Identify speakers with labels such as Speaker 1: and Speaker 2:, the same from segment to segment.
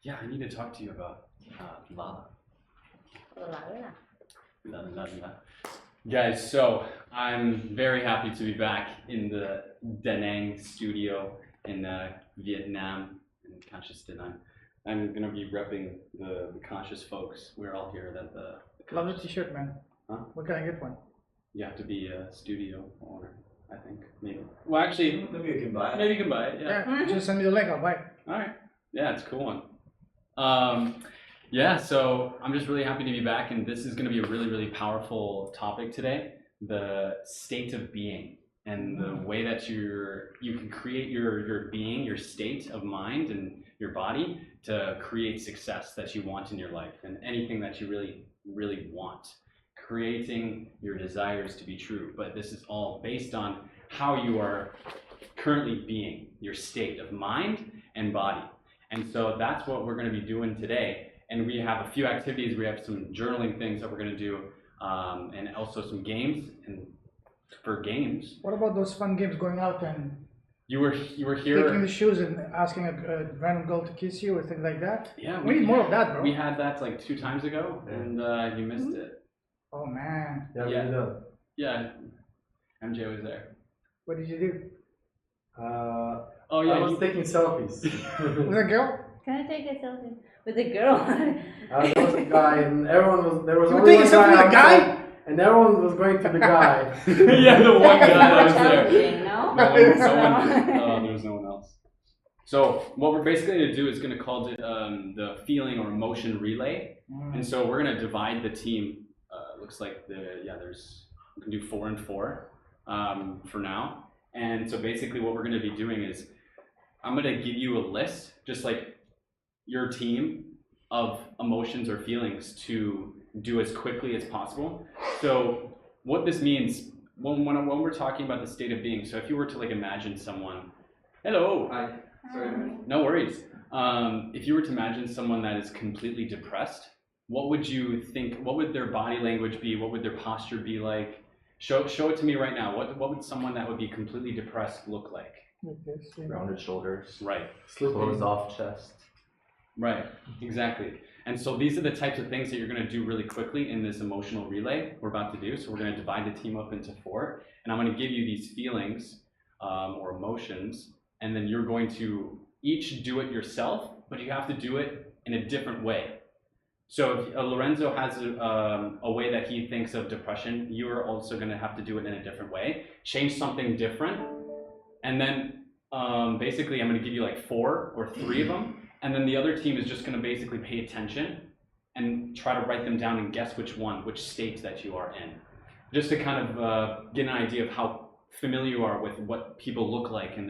Speaker 1: Yeah, I need to talk to you about Lala. La, la, la. Guys, so I'm very happy to be back in the Da Nang studio in Vietnam, in Conscious Da Nang. I'm going to be repping the Conscious folks. We're all here at the
Speaker 2: Love the t-shirt, man.
Speaker 1: Huh?
Speaker 2: Where can I get one?
Speaker 1: You have to be a studio owner, I think, maybe. Well, actually,
Speaker 3: maybe you can buy it.
Speaker 1: Maybe you can buy it, yeah.
Speaker 2: Just send me the link, I'll buy it.
Speaker 1: All right. Yeah, it's a cool one. Yeah, so I'm just really happy to be back, and this is going to be a really, really powerful topic today, the state of being, and the way that you can create your being, your state of mind and your body to create success that you want in your life, and anything that you really, really want. Creating your desires to be true, but this is all based on how you are currently being, your state of mind and body. And so that's what we're going to be doing today. And we have a few activities. We have some journaling things that we're going to do, and also some games. And for games,
Speaker 2: what about those fun games going out and
Speaker 1: you were here
Speaker 2: taking the shoes and asking a random girl to kiss you or things like that?
Speaker 1: Yeah,
Speaker 2: we need more of that, bro.
Speaker 1: We had that like 2 times ago, and you missed it.
Speaker 2: Oh man.
Speaker 1: Yeah. Yeah. MJ was there.
Speaker 2: What did you do?
Speaker 1: Oh yeah,
Speaker 3: I was taking selfies.
Speaker 2: With a girl?
Speaker 4: Can I take a selfie with a girl?
Speaker 3: There was a guy, and there was
Speaker 2: You were
Speaker 3: only
Speaker 2: taking
Speaker 3: one
Speaker 2: selfie with a
Speaker 3: guy,
Speaker 2: guy?
Speaker 3: and everyone was going to the guy.
Speaker 1: Yeah, the one guy that was there.
Speaker 4: Challenging, no?
Speaker 1: There was no one else. So what we're basically going to do is going to call it the feeling or emotion relay. And so we're going to divide the team. Looks like we can do 4 and 4 for now. And so basically what we're going to be doing is I'm going to give you a list, just like your team, of emotions or feelings to do as quickly as possible. So what this means when we're talking about the state of being, so if you were to like imagine someone, hello.
Speaker 3: Hi. Sorry.
Speaker 1: No worries. If you were to imagine someone that is completely depressed, what would you think? What would their body language be? What would their posture be like? Show it to me right now. What would someone that would be completely depressed look like?
Speaker 5: Rounded shoulders.
Speaker 1: Right.
Speaker 5: Closed off chest.
Speaker 1: Right. Exactly. And so these are the types of things that you're going to do really quickly in this emotional relay we're about to do. So we're going to divide the team up into 4, and I'm going to give you these feelings or emotions, and then you're going to each do it yourself, but you have to do it in a different way. So if Lorenzo has a way that he thinks of depression, you are also going to have to do it in a different way. Change something different, and then basically I'm going to give you like 4 or 3 of them, and then the other team is just going to basically pay attention and try to write them down and guess which state that you are in, just to kind of get an idea of how familiar you are with what people look like and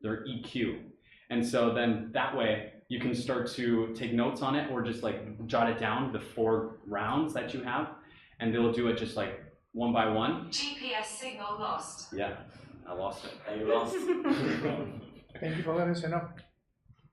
Speaker 1: their EQ. And so then that way you can start to take notes on it or just like jot it down, the 4 rounds that you have, and they'll do it just like one by one.
Speaker 6: GPS signal lost.
Speaker 1: Yeah, I lost it.
Speaker 3: You lost.
Speaker 2: Thank you for letting us know.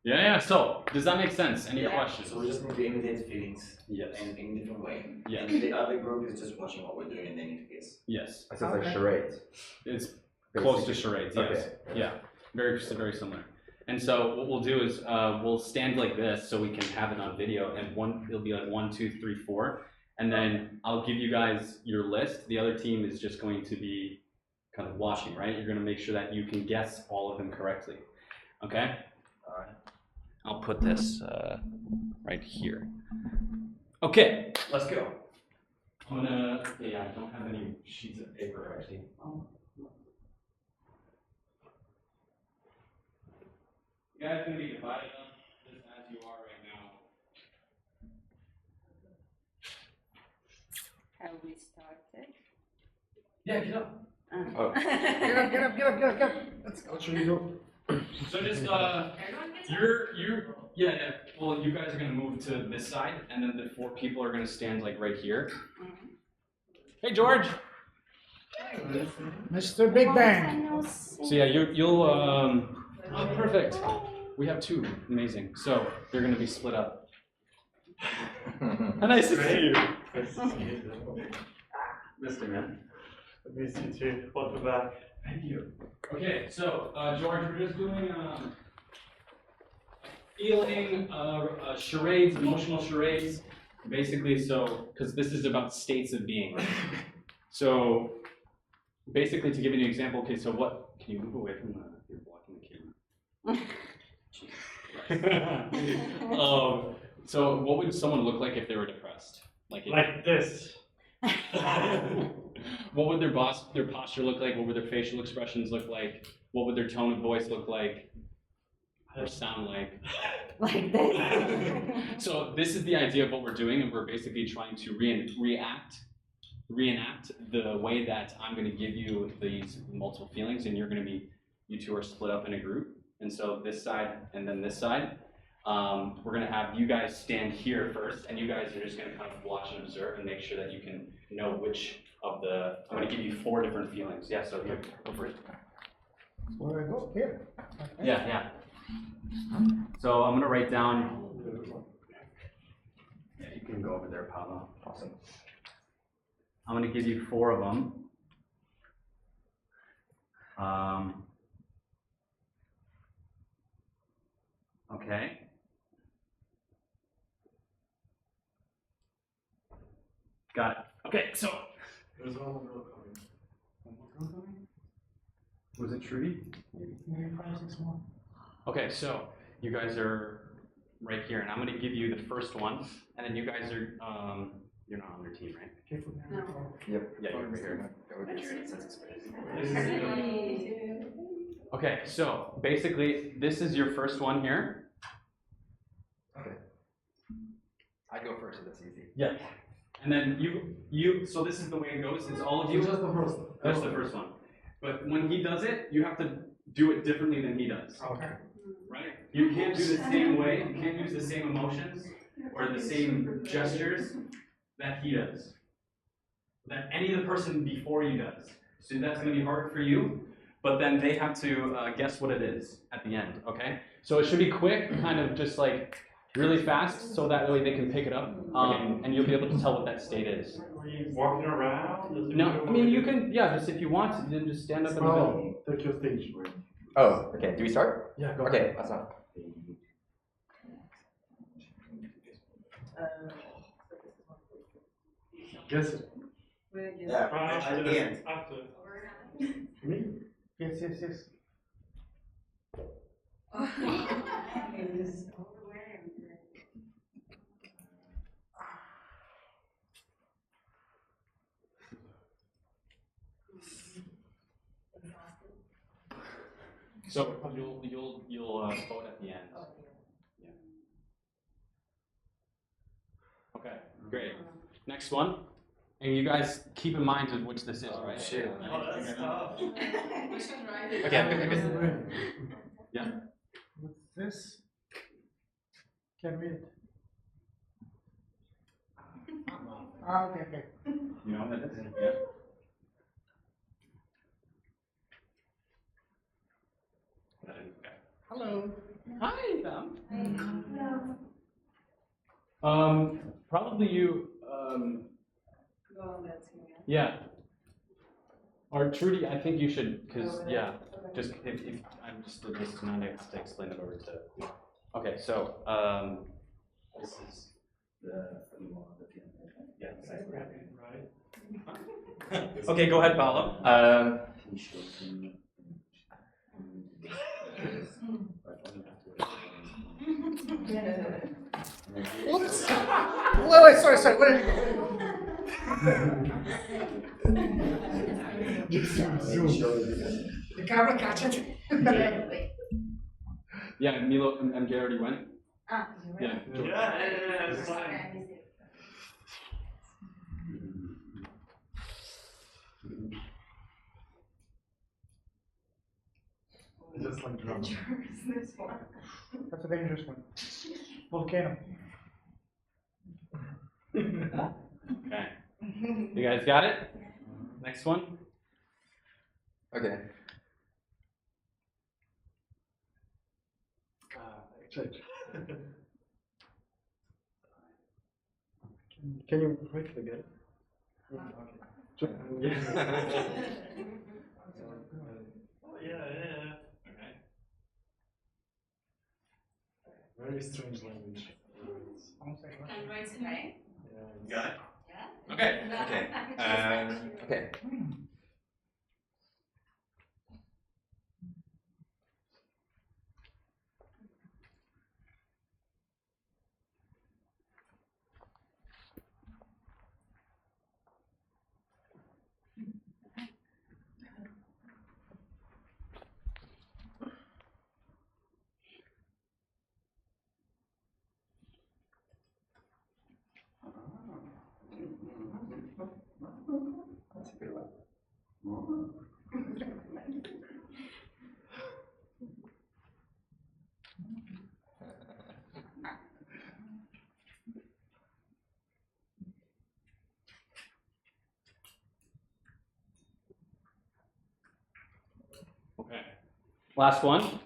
Speaker 1: Yeah, so does that make sense? Any questions?
Speaker 3: So we just need to imitate feelings.
Speaker 1: Yes.
Speaker 3: In a different way.
Speaker 1: Yes.
Speaker 3: And the other group is just watching what we're doing and they need to guess.
Speaker 1: Yes.
Speaker 5: It sounds like charades.
Speaker 1: It's close to charades, yes.
Speaker 5: Okay.
Speaker 1: Yeah, very similar. And so what we'll do is we'll stand like this so we can have it on video, and it'll be like 1, 2, 3, 4, and then I'll give you guys your list. The other team is just going to be kind of watching, right? You're going to make sure that you can guess all of them correctly. Okay? All right. I'll put this right here. Okay, let's go. I'm gonna. Yeah, I don't have any sheets of paper actually. You guys gonna be divided up just as you are right now.
Speaker 4: Have we started?
Speaker 1: Yeah, get up.
Speaker 5: Oh.
Speaker 2: Get up. I'll show you.
Speaker 1: So just yeah. Well, you guys are gonna move to this side, and then the 4 people are gonna stand like right here. Hey, George.
Speaker 2: Mr. Big Bang.
Speaker 1: So yeah, you'll oh, perfect. We have 2. Amazing. So they're gonna be split up. Nice to see you.
Speaker 7: Nice to see you.
Speaker 1: Mr. Man.
Speaker 7: Miss you too. Welcome back.
Speaker 1: Thank you. Okay, so George, we're just doing feeling, charades, emotional charades. Basically, so, because this is about states of being. So, basically, to give you an example, okay, so what, can you move away from the, you're blocking the camera. So what would someone look like if they were depressed? Like
Speaker 7: this.
Speaker 1: what would their posture look like? What would their facial expressions look like? What would their tone of voice look like? Or sound like?
Speaker 4: Like this.
Speaker 1: So this is the idea of what we're doing, and we're basically trying to reenact the way that I'm going to give you these multiple feelings, and you two are split up in a group. And so this side and then this side, we're going to have you guys stand here first, and you guys are just going to kind of watch and observe and make sure that you can know which of the. I'm going to give you 4 different feelings. Yeah. So here, go first.
Speaker 2: Where I go? Here. Okay.
Speaker 1: Yeah. So I'm gonna write down. Yeah, you can go over there, Paolo. Awesome. I'm gonna give you 4 of them. Okay. Got it. Okay, so.
Speaker 7: There's one more coming.
Speaker 1: Was it Trudy?
Speaker 2: Maybe 5, 6 more.
Speaker 1: Okay, so you guys are right here, and I'm gonna give you the first one, and then you guys are, you're not on their team, right?
Speaker 2: Careful now.
Speaker 4: No.
Speaker 5: Yep.
Speaker 1: Yeah, you're over here.
Speaker 7: This
Speaker 1: Okay, so basically, this is your first one here.
Speaker 5: I go first, so that's easy.
Speaker 1: Yeah. And then so this is the way it goes, is all of you.
Speaker 2: Just the first.
Speaker 1: That's the first one. But when he does it, you have to do it differently than he does.
Speaker 2: Okay.
Speaker 1: Right? You can't do the same way, you can't use the same emotions or the same gestures that he does. That any of the person before you does. So that's going to be hard for you, but then they have to guess what it is at the end, okay? So it should be quick, kind of just like really fast, so that way they can pick it up, and you'll be able to tell what that state is.
Speaker 7: Are you walking around? Does it
Speaker 1: No,
Speaker 7: matter
Speaker 1: I mean,
Speaker 7: what
Speaker 1: you
Speaker 7: it
Speaker 1: can, yeah, just if you want, then just stand up in the middle.
Speaker 7: Take your stage.
Speaker 5: Oh, okay. Do we start?
Speaker 7: Yeah, go
Speaker 5: Okay, that's not.
Speaker 7: Guess it.
Speaker 3: Yeah, at the end.
Speaker 7: After.
Speaker 2: Me? Yes.
Speaker 1: So you'll vote at the end. Yeah. Okay, great. Next one. And you guys keep in mind which this is, right?
Speaker 5: Shit.
Speaker 7: Oh, that's tough.
Speaker 5: Okay, I'm good.
Speaker 1: Yeah.
Speaker 2: What's this? Can read it. Okay.
Speaker 1: You know what that is? Yeah.
Speaker 2: Hello.
Speaker 1: Hi, Tom. Probably you. Yeah. Or Trudy, I think you should, because just if I'm just this tonight, I have to explain it over to. Okay, so this is the right. Okay, go ahead, Paolo.
Speaker 2: Oops. Wait, sorry. Where did you go? The camera catch it.
Speaker 1: Yeah, Milo and MJ already went. Yeah.
Speaker 7: Yeah, it's fine. Just like drama.
Speaker 2: That's a dangerous one. Volcano.
Speaker 1: Okay. You guys got it? Next one.
Speaker 5: Okay.
Speaker 7: Check.
Speaker 2: Can you write it again?
Speaker 7: Yeah.
Speaker 1: Okay.
Speaker 7: Very strange language.
Speaker 6: Android today.
Speaker 7: Yeah.
Speaker 1: Got it?
Speaker 6: Yeah.
Speaker 1: Okay.
Speaker 5: Okay. Okay. That's a good one.
Speaker 1: Okay. Last one.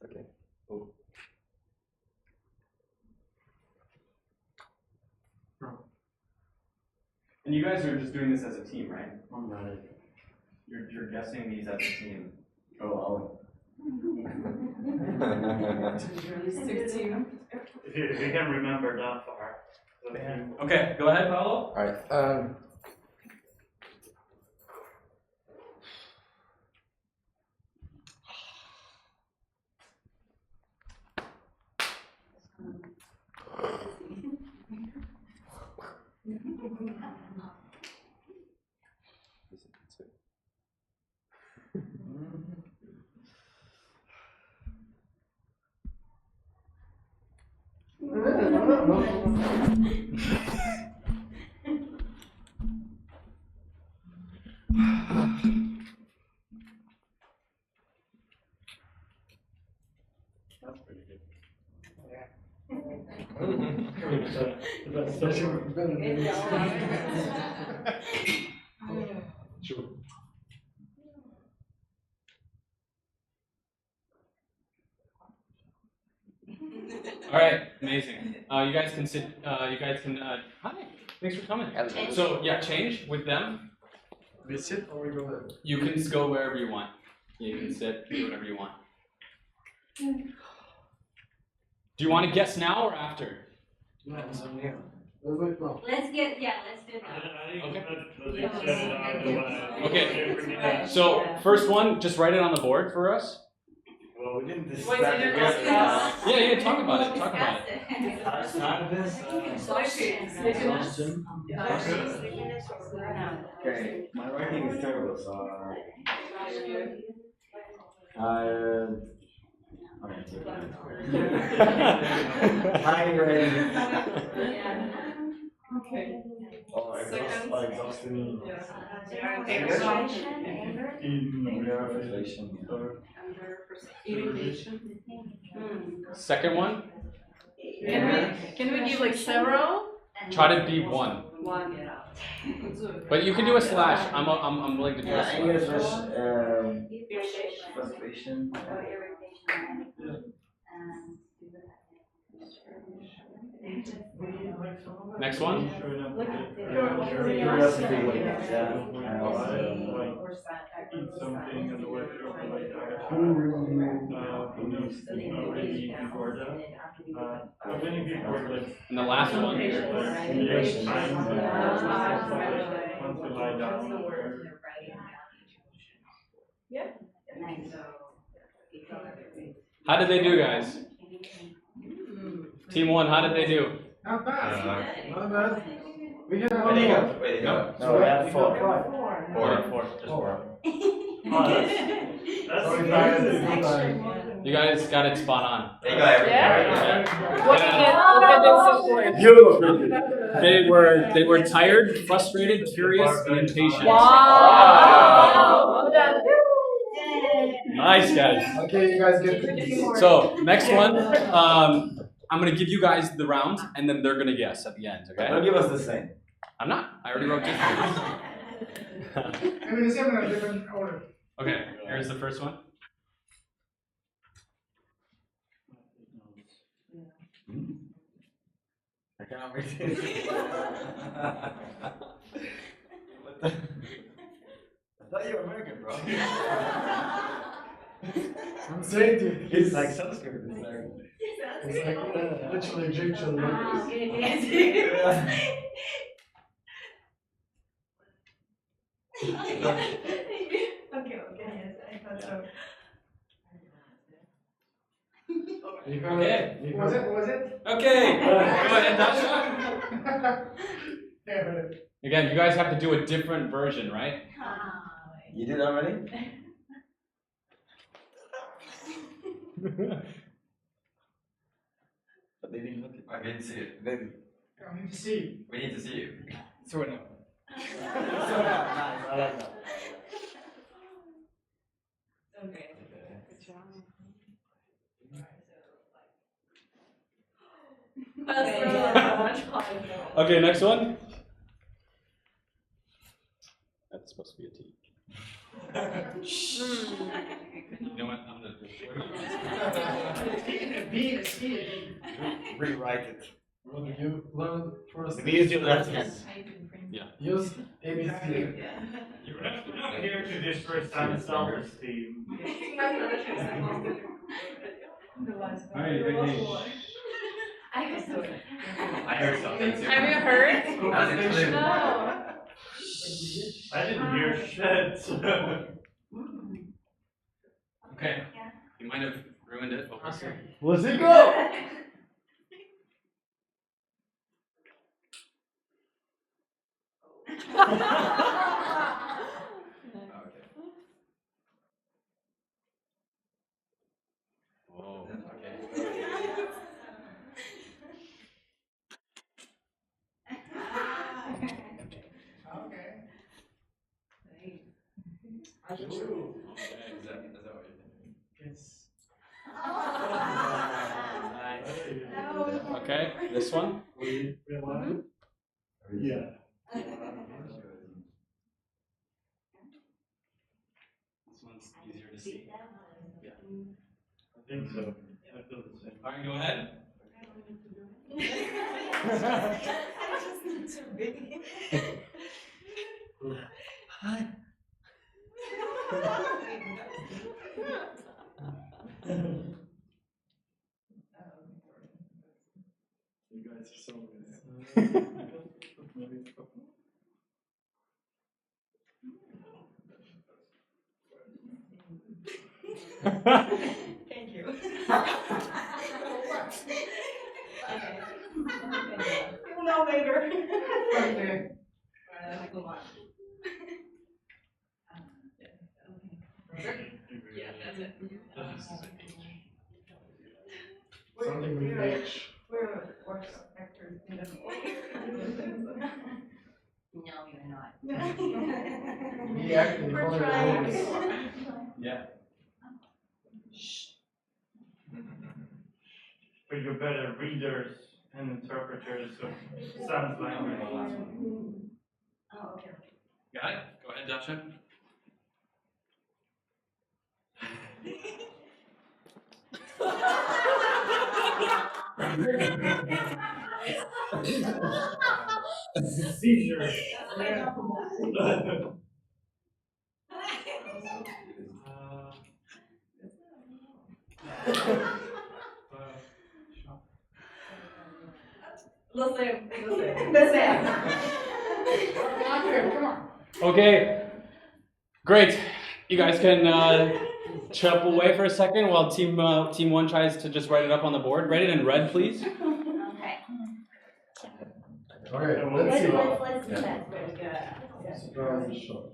Speaker 5: Okay. Oh.
Speaker 1: And you guys are just doing this as a team, right?
Speaker 7: I'm ready.
Speaker 1: You're guessing these as a team. Oh,
Speaker 7: If you can remember that far.
Speaker 1: okay, go ahead, Paolo.
Speaker 5: All right.
Speaker 7: That's pretty good. True.
Speaker 1: All right, amazing. You guys can sit. You guys can. Hi, thanks for coming. So yeah, change with them.
Speaker 7: We sit or we go there?
Speaker 1: You can go wherever you want. You can sit, do whatever you want. Do you want to guess now or after?
Speaker 7: Yeah, so yeah.
Speaker 4: Let's get, yeah, let's do that.
Speaker 1: Okay. So first one, just write it on the board for us.
Speaker 7: Well, we didn't
Speaker 6: Wait,
Speaker 7: discuss
Speaker 6: so you're
Speaker 7: that.
Speaker 6: just-
Speaker 1: Yeah, talk about it. Talk about it.
Speaker 8: Okay, my writing is terrible, so high rating.
Speaker 6: Okay.
Speaker 8: Oh, exhausting. Frustration.
Speaker 6: Irritation.
Speaker 1: Second one,
Speaker 6: Can we give like several?
Speaker 1: try to be one.
Speaker 6: One.
Speaker 1: But you can do a slash. I'm willing to do a
Speaker 8: Yeah, anger,
Speaker 1: slash.
Speaker 8: frustration.
Speaker 1: Next one.
Speaker 8: Curiosity. Yeah.
Speaker 7: Eat something in the workshop like already before that. But many people are like,
Speaker 1: And the last one.
Speaker 8: Innovation.
Speaker 7: once you lie down.
Speaker 1: How did they do, guys? Team one, how did they do?
Speaker 2: Not bad. Not bad. We had
Speaker 8: Where they go? Where they go? No, we had four.
Speaker 1: Four.
Speaker 8: Just four.
Speaker 7: That's
Speaker 1: You guys got it spot on.
Speaker 8: They got everything.
Speaker 1: They were tired, frustrated, curious, and impatient.
Speaker 6: Wow.
Speaker 1: Nice, guys.
Speaker 2: Okay, you guys get cookies.
Speaker 1: So next one, I'm gonna give you guys the round, and then they're gonna guess at the end.
Speaker 8: Don't
Speaker 1: Okay?
Speaker 8: give us the same.
Speaker 1: I'm not. I already wrote different.
Speaker 2: I mean, the same in a different order.
Speaker 1: Okay. Here's the first one.
Speaker 8: I cannot wait to see. What the? I thought you were American, bro.
Speaker 2: I'm saying to you.
Speaker 5: It's like Sanskrit.
Speaker 2: It's like literally Egyptian
Speaker 4: Ah,
Speaker 2: letters.
Speaker 4: okay, okay. Okay, yes, I thought so.
Speaker 2: You got
Speaker 1: Okay.
Speaker 2: it. Was it?
Speaker 1: Okay, go ahead, Dasha.
Speaker 2: Yeah, but
Speaker 1: Again, you guys have to do a different version, right?
Speaker 8: You did already?
Speaker 5: But they didn't look at
Speaker 8: I didn't see it.
Speaker 2: I need to see.
Speaker 8: We need to see it.
Speaker 5: So no.
Speaker 8: I like that.
Speaker 6: Okay. Good job.
Speaker 1: Okay, next one. That's supposed to be a T. You know what? I'm gonna
Speaker 2: B is E.
Speaker 8: Rewrite it.
Speaker 2: What do you learn first?
Speaker 8: Maybe use your left hand.
Speaker 2: Use ABC.
Speaker 7: You're not here to destroy Sam's self-esteem.
Speaker 4: I heard something.
Speaker 8: I heard something too.
Speaker 6: Have you heard?
Speaker 8: That was a clue.
Speaker 6: No.
Speaker 7: I didn't hear shit.
Speaker 1: Okay. You might have ruined it, but we'll see.
Speaker 2: Let's go.
Speaker 1: Oh, okay.
Speaker 2: Okay.
Speaker 8: Okay, is that what you're thinking?
Speaker 2: It's
Speaker 1: Okay, this one.
Speaker 7: We realize it? Yeah.
Speaker 1: This one's easier to see.
Speaker 7: I think so. I feel the same.
Speaker 1: Alright, go ahead.
Speaker 2: hi.
Speaker 7: You guys are so good.
Speaker 4: Thank you. You'll know later.
Speaker 2: Okay.
Speaker 6: Yeah, that's it.
Speaker 2: Something with H.
Speaker 4: We're worse actors in the
Speaker 6: No, you're not.
Speaker 2: He acting
Speaker 4: We're
Speaker 2: for
Speaker 4: trying.
Speaker 2: the
Speaker 1: Yeah.
Speaker 7: But you're better readers and interpreters of Sam's language.
Speaker 4: Oh, okay.
Speaker 1: Got it? Go ahead, Dasha.
Speaker 7: Seizure.
Speaker 4: Listen.
Speaker 2: Come on.
Speaker 1: Okay, great. You guys can chop away for a second while team one tries to just write it up on the board. Write it in red, please.
Speaker 4: Okay.
Speaker 2: Okay, let's see.
Speaker 4: Let's do that.
Speaker 2: Surprise is short.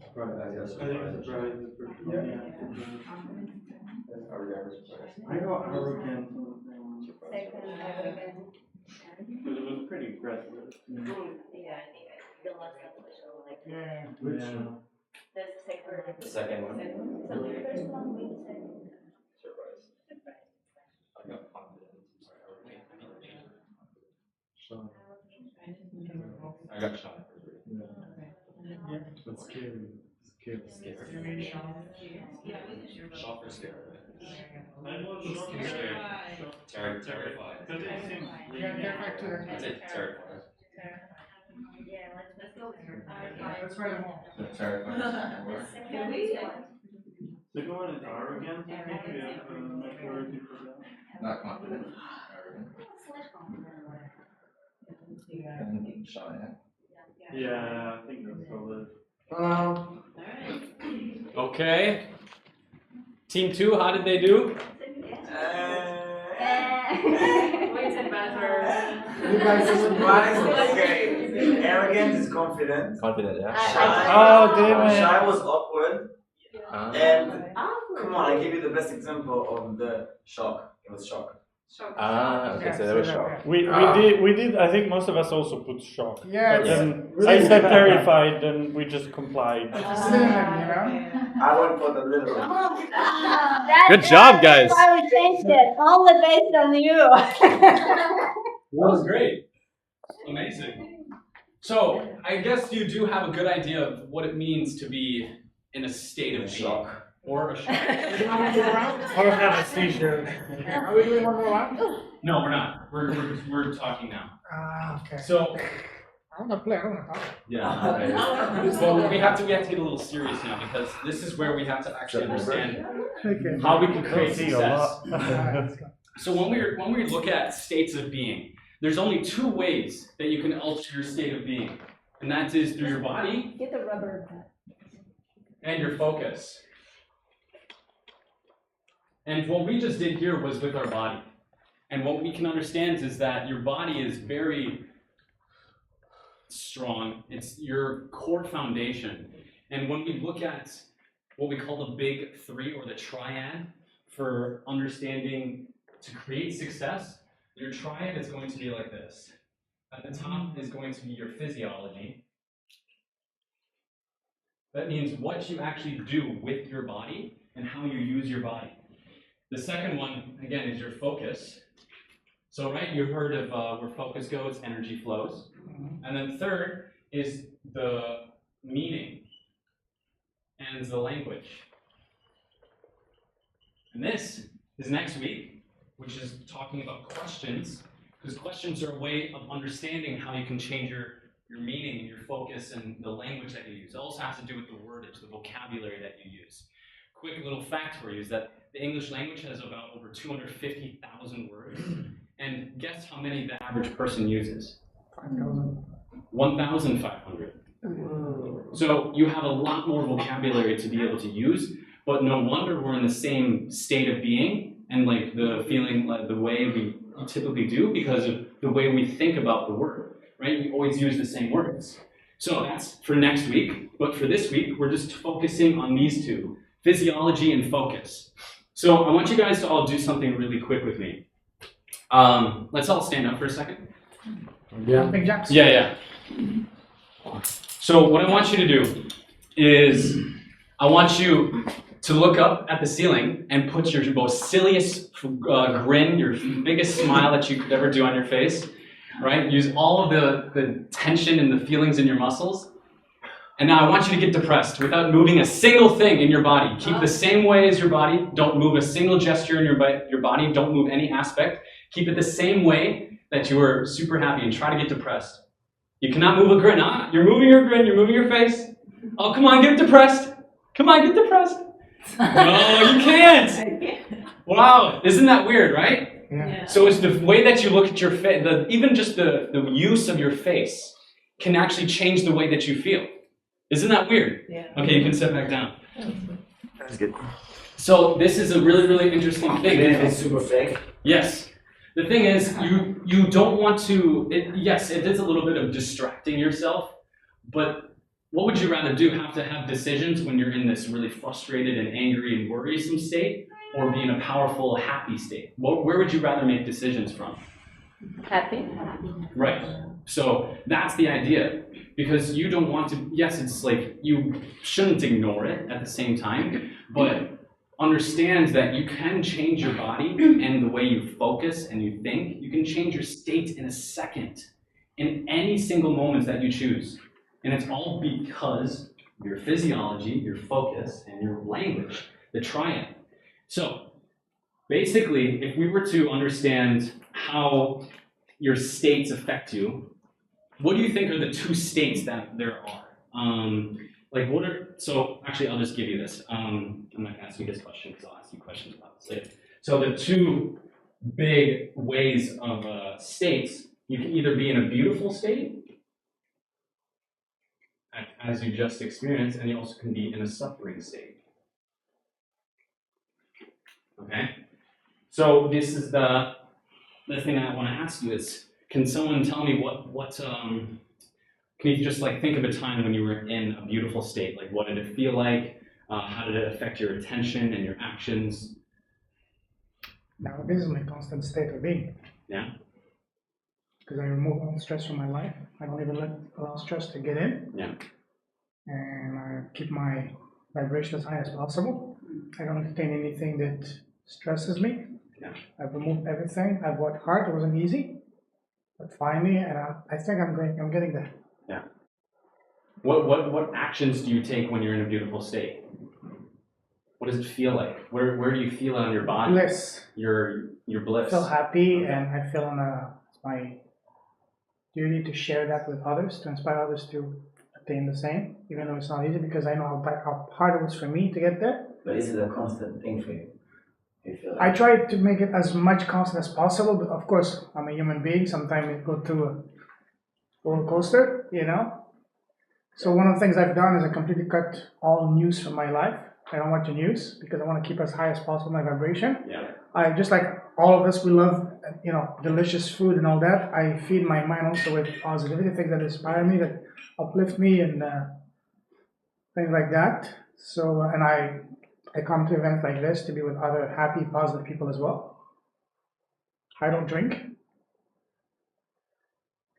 Speaker 7: I got arrogant.
Speaker 4: Second.
Speaker 7: But it was pretty aggressive.
Speaker 4: Yeah, the last episode, like,
Speaker 2: Yeah.
Speaker 4: that's the second.
Speaker 8: The second one.
Speaker 4: So the first one we said.
Speaker 8: Surprise. I got confidence. I got shy.
Speaker 2: That's scary.
Speaker 8: Scared. Shock or scared.
Speaker 7: I was
Speaker 8: Terrified. Terrified.
Speaker 7: Because it seems
Speaker 2: Get back to the.
Speaker 8: That's it. Terrified.
Speaker 4: Yeah, let's go with her.
Speaker 2: Let's write them all.
Speaker 8: Terrified.
Speaker 4: Second one.
Speaker 7: Second one is arrogant. I think we have a majority for that.
Speaker 5: Not confident. Arrogant. And shy.
Speaker 7: Yeah, I think that's solid.
Speaker 1: Okay. Team 2, how did they do?
Speaker 6: Wait it better.
Speaker 2: You guys are
Speaker 3: Surprise, okay. Arrogant is confident.
Speaker 5: Confident, yeah.
Speaker 2: Oh, damn it.
Speaker 3: Shy was awkward.
Speaker 5: Ah.
Speaker 3: And come on, I give you the best example of the shock. It was shock.
Speaker 5: Ah, okay, so they were shocked.
Speaker 7: We did. I think most of us also put shock.
Speaker 2: Yeah,
Speaker 7: But
Speaker 2: it's
Speaker 7: then
Speaker 2: really
Speaker 7: I said
Speaker 2: bad.
Speaker 7: terrified, then we just complied.
Speaker 2: It's cinnamon, you know?
Speaker 3: I went for the little one.
Speaker 1: Good job, guys.
Speaker 4: Why we changed it, only based on you.
Speaker 1: That was great. Amazing. So, I guess you do have a good idea of what it means to be in a state of shock. Or a shock.
Speaker 2: Or have a seizure. Are we doing one more round?
Speaker 1: No, we're not. We're talking now.
Speaker 2: Ah, okay.
Speaker 1: So,
Speaker 2: I wanna play, I wanna talk.
Speaker 1: yeah. Well, we have to get a little serious now because this is where we have to actually understand
Speaker 2: Okay.
Speaker 1: how we can create
Speaker 7: See a
Speaker 1: success.
Speaker 7: lot.
Speaker 2: Alright, let's go.
Speaker 1: So when we look at states of being, there's only 2 ways that you can alter your state of being, and that is through your body
Speaker 4: Get the rubber.
Speaker 1: and your focus. And what we just did here was with our body. And what we can understand is that your body is very strong. It's your core foundation. And when we look at what we call the big 3 or the triad for understanding to create success, your triad is going to be like this. At the top is going to be your physiology. That means what you actually do with your body and how you use your body. The second one, again, is your focus. So, right, you've heard of where focus goes, energy flows. And then third is the meaning and the language. And this is next week, which is talking about questions, because questions are a way of understanding how you can change your meaning, your focus, and the language that you use. It also has to do with the wordage, the vocabulary that you use. Quick little fact for you is that the English language has about over 250,000 words. And guess how many the average person uses?
Speaker 2: 5,000.
Speaker 1: 1,500. So you have a lot more vocabulary to be able to use, but no wonder we're in the same state of being and like the feeling, like the way we typically do because of the way we think about the word, right? We always use the same words. So that's for next week, but for this week, we're just focusing on these 2, physiology and focus. So I want you guys to all do something really quick with me. Let's all stand up for a second.
Speaker 2: Jumping jacks.
Speaker 1: Yeah. So what I want you to do is I want you to look up at the ceiling and put your most silliest grin, your biggest smile that you could ever do on your face, right? Use all of the tension and the feelings in your muscles. And now I want you to get depressed without moving a single thing in your body. Keep the same way as your body. Don't move a single gesture in your body. Don't move any aspect. Keep it the same way that you were super happy and try to get depressed. You cannot move a grin. You're moving your grin. You're moving your face. Oh, come on, get depressed. Come on, get depressed. No, you can't. Wow, isn't that weird, right?
Speaker 2: Yeah.
Speaker 1: So it's the way that you look at your face, even just the use of your face can actually change the way that you feel. Isn't that weird?
Speaker 6: Yeah.
Speaker 1: Okay, you can sit back down.
Speaker 5: That's good.
Speaker 1: So this is a really, really interesting thing.
Speaker 3: It's super fake.
Speaker 1: Yes. The thing is, you don't want to, yes, it is a little bit of distracting yourself, but what would you rather do? Have to have decisions when you're in this really frustrated and angry and worrisome state, or be in a powerful, happy state? Where would you rather make decisions from?
Speaker 6: Happy?
Speaker 1: Right. So that's the idea. Because you don't want to, yes, it's like, you shouldn't ignore it at the same time, but understand that you can change your body and the way you focus and you think. You can change your state in a second, in any single moment that you choose. And it's all because of your physiology, your focus, and your language, the triad. So basically, if we were to understand how your states affect you, what do you think are the 2 states that there are? So actually, I'll just give you this. I'm not gonna ask you this question because I'll ask you questions about this later. So the two big ways of states, you can either be in a beautiful state, as you just experienced, and you also can be in a suffering state. Okay? So this is the thing I want to ask you is, can someone tell me can you just like think of a time when you were in a beautiful state? Like what did it feel like? How did it affect your attention and your actions?
Speaker 2: Now this is my constant state of being.
Speaker 1: Yeah.
Speaker 2: Because I remove all stress from my life. I don't even allow stress to get in.
Speaker 1: Yeah.
Speaker 2: And I keep my vibration as high as possible. I don't entertain anything that stresses me.
Speaker 1: Yeah.
Speaker 2: I've removed everything. I've worked hard. It wasn't easy, but finally, and I think I'm getting there.
Speaker 1: Yeah. What actions do you take when you're in a beautiful state? What does it feel like? Where do you feel it on your body?
Speaker 2: Bliss.
Speaker 1: Your bliss.
Speaker 2: I feel happy, and I feel it's my duty to share that with others, to inspire others to attain the same, even though it's not easy, because I know how hard it was for me to get there.
Speaker 3: But is it a constant thing for you? You feel
Speaker 2: I
Speaker 3: like
Speaker 2: try to make it as much constant as possible, but of course, I'm a human being. Sometimes I go through a roller coaster, you know. So one of the things I've done is I completely cut all news from my life. I don't watch the news because I want to keep as high as possible my vibration.
Speaker 1: Yeah.
Speaker 2: I just like all of us, we love, you know, delicious food and all that. I feed my mind also with positivity, things that inspire me, that uplift me, and things like that. So, and I come to events like this to be with other happy, positive people as well. I don't drink,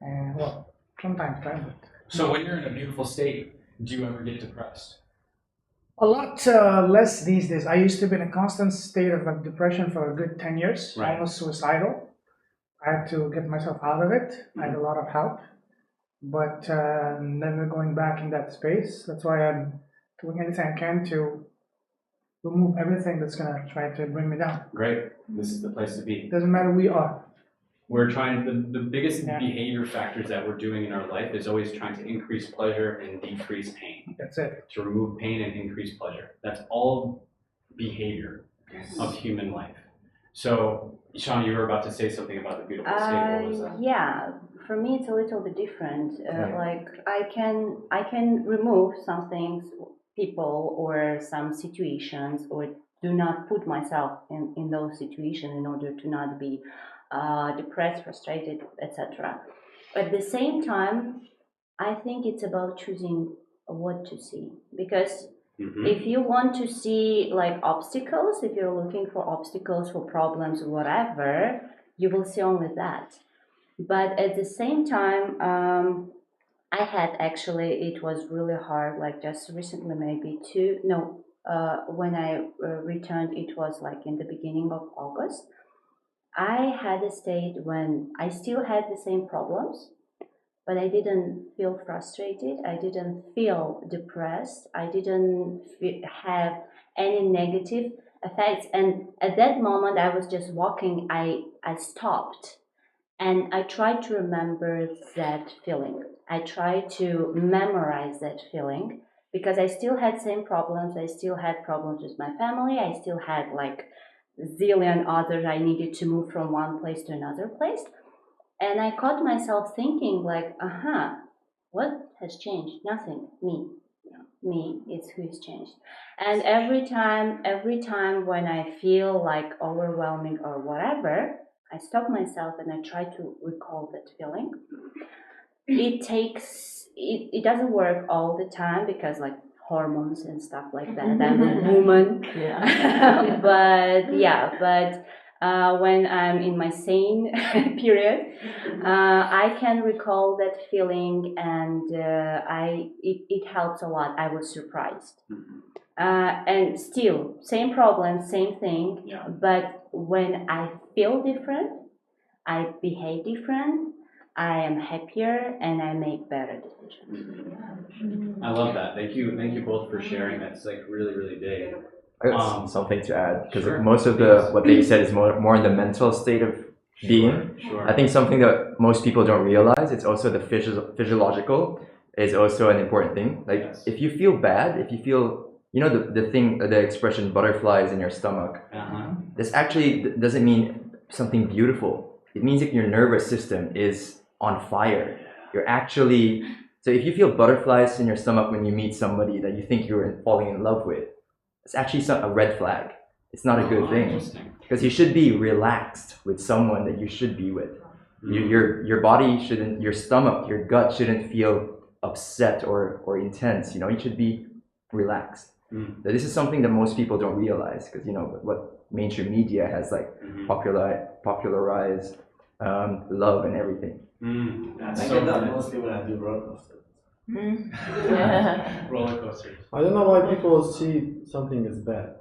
Speaker 2: and well, sometimes try, but
Speaker 1: So when you're in a beautiful state, do you ever get depressed?
Speaker 2: a lot less these days. I used to be in a constant state of like, depression for a good 10 years,
Speaker 1: Right.
Speaker 2: almost suicidal. I had to get myself out of it. I had a lot of help, but never going back in that space. That's why I'm doing anything I can to remove everything that's gonna try to bring me down.
Speaker 1: Great. This is the place to be.
Speaker 2: Doesn't matter who we are.
Speaker 1: We're trying, the biggest
Speaker 2: Yeah.
Speaker 1: behavior factors that we're doing in our life is always trying to increase pleasure and decrease pain.
Speaker 2: That's it.
Speaker 1: To remove pain and increase pleasure. That's all behavior of human life. So, Sean, you were about to say something about the beautiful state. What was that?
Speaker 4: Yeah, for me it's a little bit different. Like I can remove some things, people, or some situations, or do not put myself in those situations in order to not be depressed, frustrated, etc. At the same time, I think it's about choosing what to see, because if you want to see like obstacles, if you're looking for obstacles, for problems, whatever, you will see only that. But at the same time, I had actually, it was really hard, like just recently, maybe when I returned, it was like in the beginning of August. I had a state when I still had the same problems, but I didn't feel frustrated. I didn't feel depressed. I didn't have any negative effects. And at that moment, I was just walking. I stopped, and I tried to remember that feeling. I tried to memorize that feeling, because I still had same problems. I still had problems with my family. I still had like zillion others. I needed to move from one place to another place. And I caught myself thinking like, what has changed? Nothing. Me, it's who's changed. And every time when I feel like overwhelming or whatever, I stop myself and I try to recall that feeling. It doesn't work all the time, because like hormones and stuff like that. I'm a woman. But when I'm in my sane period, I can recall that feeling, and it helps a lot. I was surprised. And still, same problem, same thing, but when I feel different, I behave different, I am happier, and I make better decisions.
Speaker 1: I love that. Thank you both for sharing. That's like really, really big.
Speaker 5: I got something to add, because
Speaker 1: Sure.
Speaker 5: most of what they said is more in the mental state of being.
Speaker 1: Sure.
Speaker 5: I think something that most people don't realize, it's also the physiological is also an important thing. Like
Speaker 1: Yes.
Speaker 5: if you feel bad, if you feel you know the expression butterflies in your stomach.
Speaker 1: Uh-huh.
Speaker 5: This actually doesn't mean something beautiful. It means that your nervous system is on fire. You're actually, so if you feel butterflies in your stomach when you meet somebody that you think you're falling in love with, it's actually a red flag. It's not a good
Speaker 1: Oh,
Speaker 5: thing.
Speaker 1: interesting.
Speaker 5: Because you should be relaxed with someone that you should be with. Your body shouldn't, your stomach, your gut shouldn't feel upset or intense. You know, you should be relaxed.
Speaker 1: Mm.
Speaker 5: So this is something that most people don't realize, because you know what mainstream media has like popularized love and everything.
Speaker 1: Mm.
Speaker 3: I
Speaker 1: So
Speaker 3: get that mostly when I do roller coasters.
Speaker 1: roller coasters.
Speaker 9: I don't know why people see something as bad.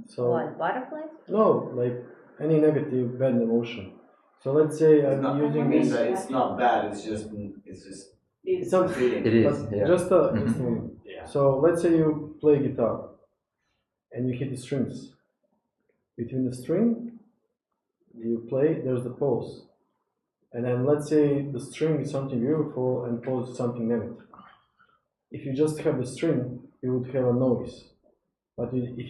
Speaker 9: So
Speaker 4: What, butterflies?
Speaker 9: no, like any negative bad emotion. So let's say
Speaker 3: It's
Speaker 9: I'm
Speaker 3: not
Speaker 9: using
Speaker 3: means
Speaker 9: this.
Speaker 3: that it's not bad. It's just
Speaker 9: It's not.
Speaker 3: feeling.
Speaker 5: It is,
Speaker 9: But
Speaker 5: yeah.
Speaker 9: just
Speaker 5: Mhm.
Speaker 9: a
Speaker 1: Yeah.
Speaker 9: So let's say you play guitar and you hit the strings. Between the string you play, there's the pause. And then let's say the string is something beautiful and pause is something negative. If you just have the string, you would have a noise. But if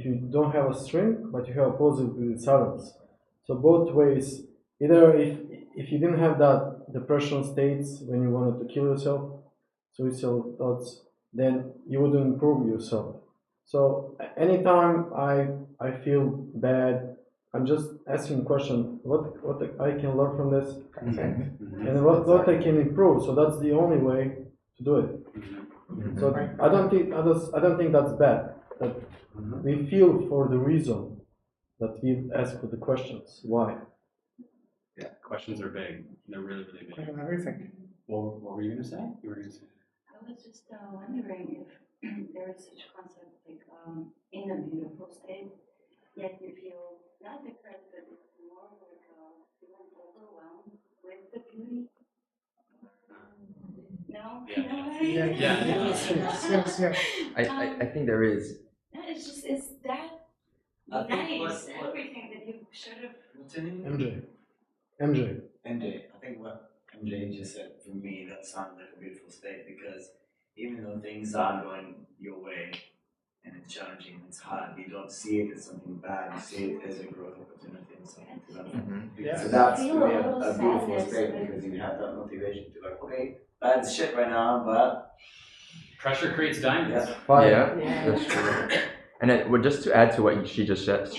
Speaker 9: you don't have a string, but you have a pause with silence. So both ways, either if you didn't have that depression states when you wanted to kill yourself, suicidal thoughts, then you wouldn't improve yourself. So anytime I feel bad, I'm just asking question, what I can learn from this,
Speaker 1: Mhm.
Speaker 9: and what I can improve. So that's the only way to do it.
Speaker 1: Mhm.
Speaker 9: So I don't think that's bad. That we feel for the reason that we ask for the questions. Why?
Speaker 1: Yeah, questions are big. They're really, really big.
Speaker 2: Question everything.
Speaker 1: What were you gonna say? You were gonna say.
Speaker 10: I was just wondering if there is such concept like in a beautiful state, yet you feel not depressed, but it's more like feeling overwhelmed with the beauty. No?
Speaker 1: Yeah.
Speaker 10: No?
Speaker 2: Yeah.
Speaker 1: Yeah.
Speaker 2: Yes.
Speaker 5: I think there is.
Speaker 10: No, it's just, it's that
Speaker 3: I think
Speaker 10: nice,
Speaker 3: what-
Speaker 10: everything that you should have.
Speaker 3: What's your name?
Speaker 9: MJ.
Speaker 3: MJ. I think what MJ just said, for me, that sounds like a beautiful state, because even though things aren't going your way and it's challenging and it's hard, you don't see it as something bad. You see it as a growth opportunity and something to learn.
Speaker 2: Yeah.
Speaker 3: So that's
Speaker 10: Feel
Speaker 3: to me
Speaker 10: a little
Speaker 3: a beautiful
Speaker 10: sadness,
Speaker 3: state,
Speaker 10: but-
Speaker 3: because you have that motivation to like, okay, bad as shit right now, but
Speaker 1: Pressure creates diamonds.
Speaker 3: yeah.
Speaker 9: Fire.
Speaker 5: Yeah, that's true. And just to add to what she just said,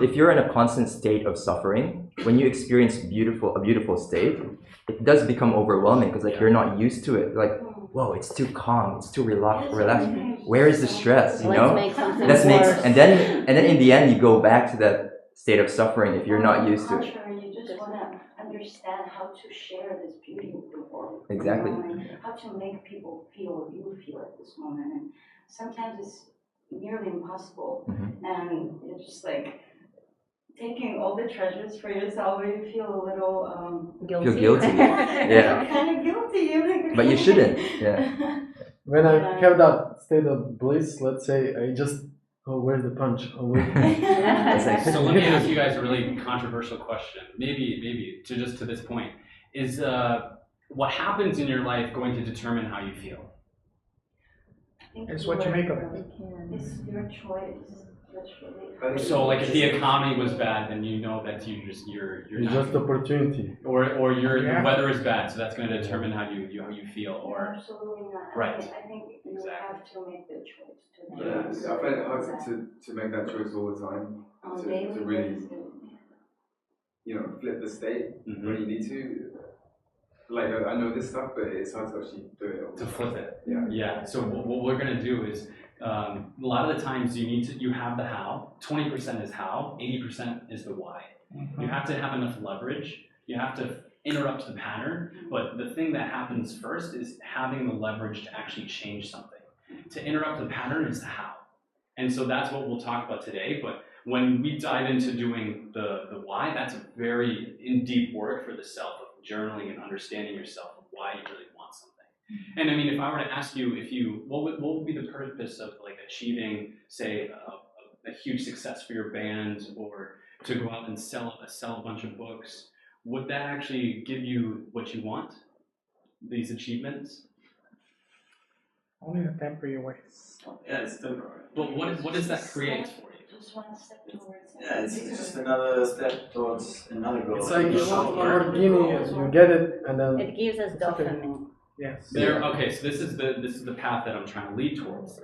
Speaker 5: if you're in a constant state of suffering, when you experience a beautiful state, it does become overwhelming, because like you're not used to it. Like, whoa, it's too calm, it's too relaxed. Where is the stress? You
Speaker 4: Let's
Speaker 5: know,
Speaker 4: make something
Speaker 5: let's make,
Speaker 4: worse.
Speaker 5: and then in the end, you go back to that state of suffering if you're not used to it.
Speaker 10: Contrary, you just want to understand how to share this beauty with the world.
Speaker 5: Exactly.
Speaker 10: You know, and how to make people feel what you feel at this moment. And sometimes it's nearly impossible.
Speaker 5: Mhm.
Speaker 10: And it's just like taking all the treasures for yourself, but you feel a little
Speaker 4: Guilty.
Speaker 5: Feel guilty. Yeah.
Speaker 10: kind of guilty. You're like,
Speaker 5: But you shouldn't, yeah.
Speaker 9: When I have that state of bliss, let's say I just, oh, where's the punch? Oh, where's
Speaker 5: It's like,
Speaker 1: So let me ask you guys a really controversial question. Maybe to this point is what happens in your life going to determine how you feel?
Speaker 2: It's what you make of it.
Speaker 10: It's your choice. Literally.
Speaker 1: So like if the economy was bad, then you know that you're
Speaker 9: It's
Speaker 1: not,
Speaker 9: just opportunity.
Speaker 1: or the
Speaker 2: Yeah.
Speaker 1: weather is bad, so that's going to determine how you feel. Or
Speaker 10: Absolutely not.
Speaker 1: Right.
Speaker 10: I think you
Speaker 1: Exactly.
Speaker 10: have to make the choice to
Speaker 8: Yeah,
Speaker 10: choose
Speaker 8: I find it hard to make that choice all the time.
Speaker 10: on
Speaker 8: to
Speaker 10: daily
Speaker 8: really-
Speaker 10: basis.
Speaker 8: Flip the state
Speaker 1: Mhm.
Speaker 8: when you need to. Like I know this stuff, but it's hard to actually do it. All the
Speaker 1: to
Speaker 8: time.
Speaker 1: flip it.
Speaker 8: Yeah.
Speaker 1: Yeah. So what we're gonna do is a lot of the times you have the how. 20% is how. 80% is the why. You have to have enough leverage. You have to interrupt the pattern. But the thing that happens first is having the leverage to actually change something. To interrupt the pattern is the how. And so that's what we'll talk about today. But when we dive into doing the why, that's a very in deep work for the self of journaling and understanding yourself of why you really want something. And I mean, if I were to ask you, what would be the purpose of like achieving, say, a huge success for your band, or to go out and sell a bunch of books? Would that actually give you what you want? These achievements?
Speaker 2: Only in a temporary way.
Speaker 3: Yeah, it's temporary.
Speaker 1: But what does that create for you?
Speaker 10: Just one step towards.
Speaker 3: Yeah, it's just another step towards another goal.
Speaker 9: It's like you want Lamborghini, you get it, and then
Speaker 4: It gives us
Speaker 2: okay.
Speaker 4: dopamine.
Speaker 2: Yes.
Speaker 1: There. Okay, so this is the path that I'm trying to lead towards.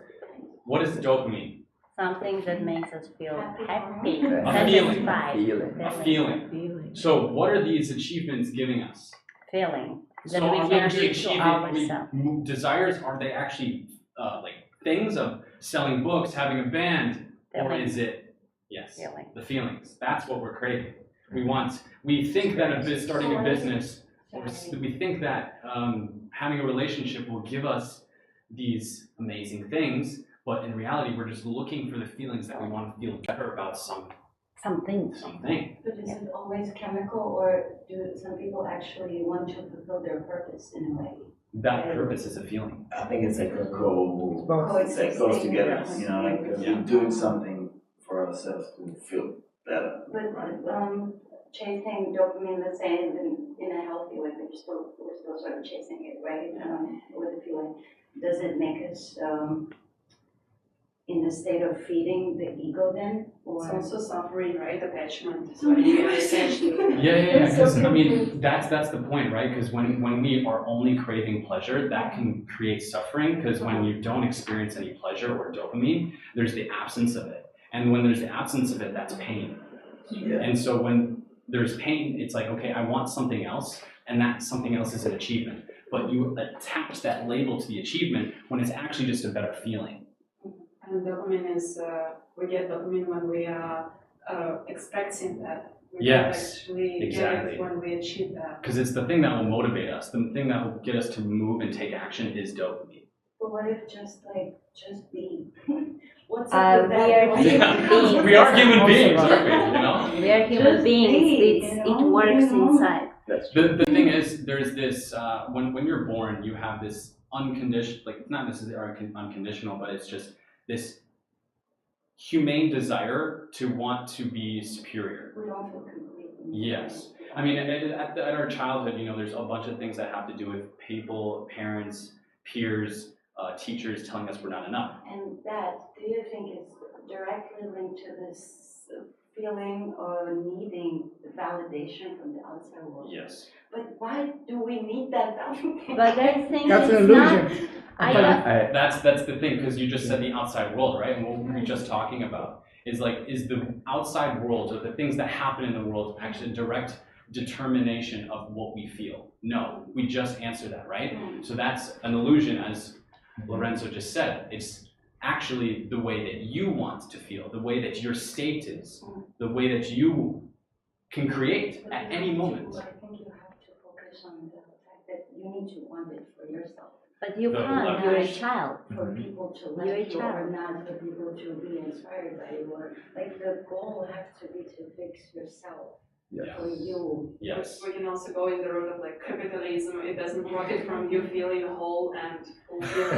Speaker 1: What is dopamine?
Speaker 4: Something that makes us feel happy,
Speaker 1: A feeling.
Speaker 4: satisfied.
Speaker 1: A feeling. So what are these achievements giving us?
Speaker 4: Feeling that
Speaker 1: So
Speaker 4: we
Speaker 1: are
Speaker 4: can
Speaker 1: they
Speaker 4: to
Speaker 1: achieving
Speaker 4: ourselves.
Speaker 1: desires? Are they actually like things of selling books, having a band, or
Speaker 4: Feeling.
Speaker 1: is it
Speaker 4: Feeling.
Speaker 1: the feelings? That's what we're craving. We think that starting a business, or we think that having a relationship will give us these amazing things, but in reality, we're just looking for the feelings that we want to feel better about something.
Speaker 10: But is it always chemical, or do some people actually want to fulfill their purpose in a way?
Speaker 1: That purpose is a feeling.
Speaker 3: I think it's like a
Speaker 10: Coexisting.
Speaker 3: it goes together,
Speaker 10: Yes.
Speaker 3: you know, like
Speaker 1: Yeah.
Speaker 3: doing something for ourselves to feel better.
Speaker 10: But chasing dopamine, let's say in a healthy way, we're still sort of chasing it, right? With the feeling, does it make us in a state of feeding the ego then, or
Speaker 6: It's also suffering, right? Attachment. So
Speaker 10: Oh,
Speaker 6: you
Speaker 10: yeah.
Speaker 6: get attached to it.
Speaker 1: Yeah. Because I mean, that's the point, right? Because when we are only craving pleasure, that can create suffering. Because when you don't experience any pleasure or dopamine, there's the absence of it, and when there's the absence of it, that's pain.
Speaker 3: Yeah.
Speaker 1: And so when there's pain, it's like, okay, I want something else, and that something else is an achievement. But you attach that label to the achievement when it's actually just a better feeling.
Speaker 6: And dopamine is, we get dopamine when we are expecting that. We don't
Speaker 1: Yes,
Speaker 6: actually
Speaker 1: exactly.
Speaker 6: get it when we achieve that.
Speaker 1: Because it's the thing that will motivate us. The thing that will get us to move and take action is dopamine.
Speaker 10: but what if just be? What's
Speaker 4: We
Speaker 10: up with that?
Speaker 4: are
Speaker 10: Why-
Speaker 4: human beings.
Speaker 1: We are human beings, aren't we? You know?
Speaker 4: We are human
Speaker 10: Just
Speaker 4: beings.
Speaker 10: be,
Speaker 4: It works inside.
Speaker 1: The thing is, there's this, when you're born, you have this unconditional, like not necessarily unconditional, but it's just this humane desire to want to be superior.
Speaker 10: We don't feel complete.
Speaker 1: Yes. I mean, at our childhood, you know, there's a bunch of things that have to do with people, parents, peers, teachers telling us we're not enough.
Speaker 10: And that, do you think is directly linked to this feeling or needing validation from the outside world?
Speaker 1: Yes.
Speaker 10: But why do we need that validation?
Speaker 4: But I think
Speaker 2: That's an
Speaker 4: it's not.
Speaker 2: illusion.
Speaker 1: That's the thing, because you just said the outside world, right? And what we were just talking about is the outside world, or the things that happen in the world, actually a direct determination of what we feel? No, we just answer that, right? So that's an illusion, as Lorenzo just said. It's actually the way that you want to feel, the way that your state is, the way that you can create
Speaker 10: But
Speaker 1: at
Speaker 10: you
Speaker 1: any
Speaker 10: have to-
Speaker 1: moment.
Speaker 10: I think you have to focus on the fact that you need to want it for yourself.
Speaker 4: But you
Speaker 1: The
Speaker 4: can't. You're a
Speaker 1: leverage.
Speaker 4: child.
Speaker 10: For people to
Speaker 4: You're a
Speaker 10: like you or
Speaker 4: child.
Speaker 10: not, for people to be inspired by you, or like the goal has to be to fix yourself for you.
Speaker 1: Yes.
Speaker 6: We can also go in the route of like capitalism. It doesn't profit from you feeling whole and fulfilled.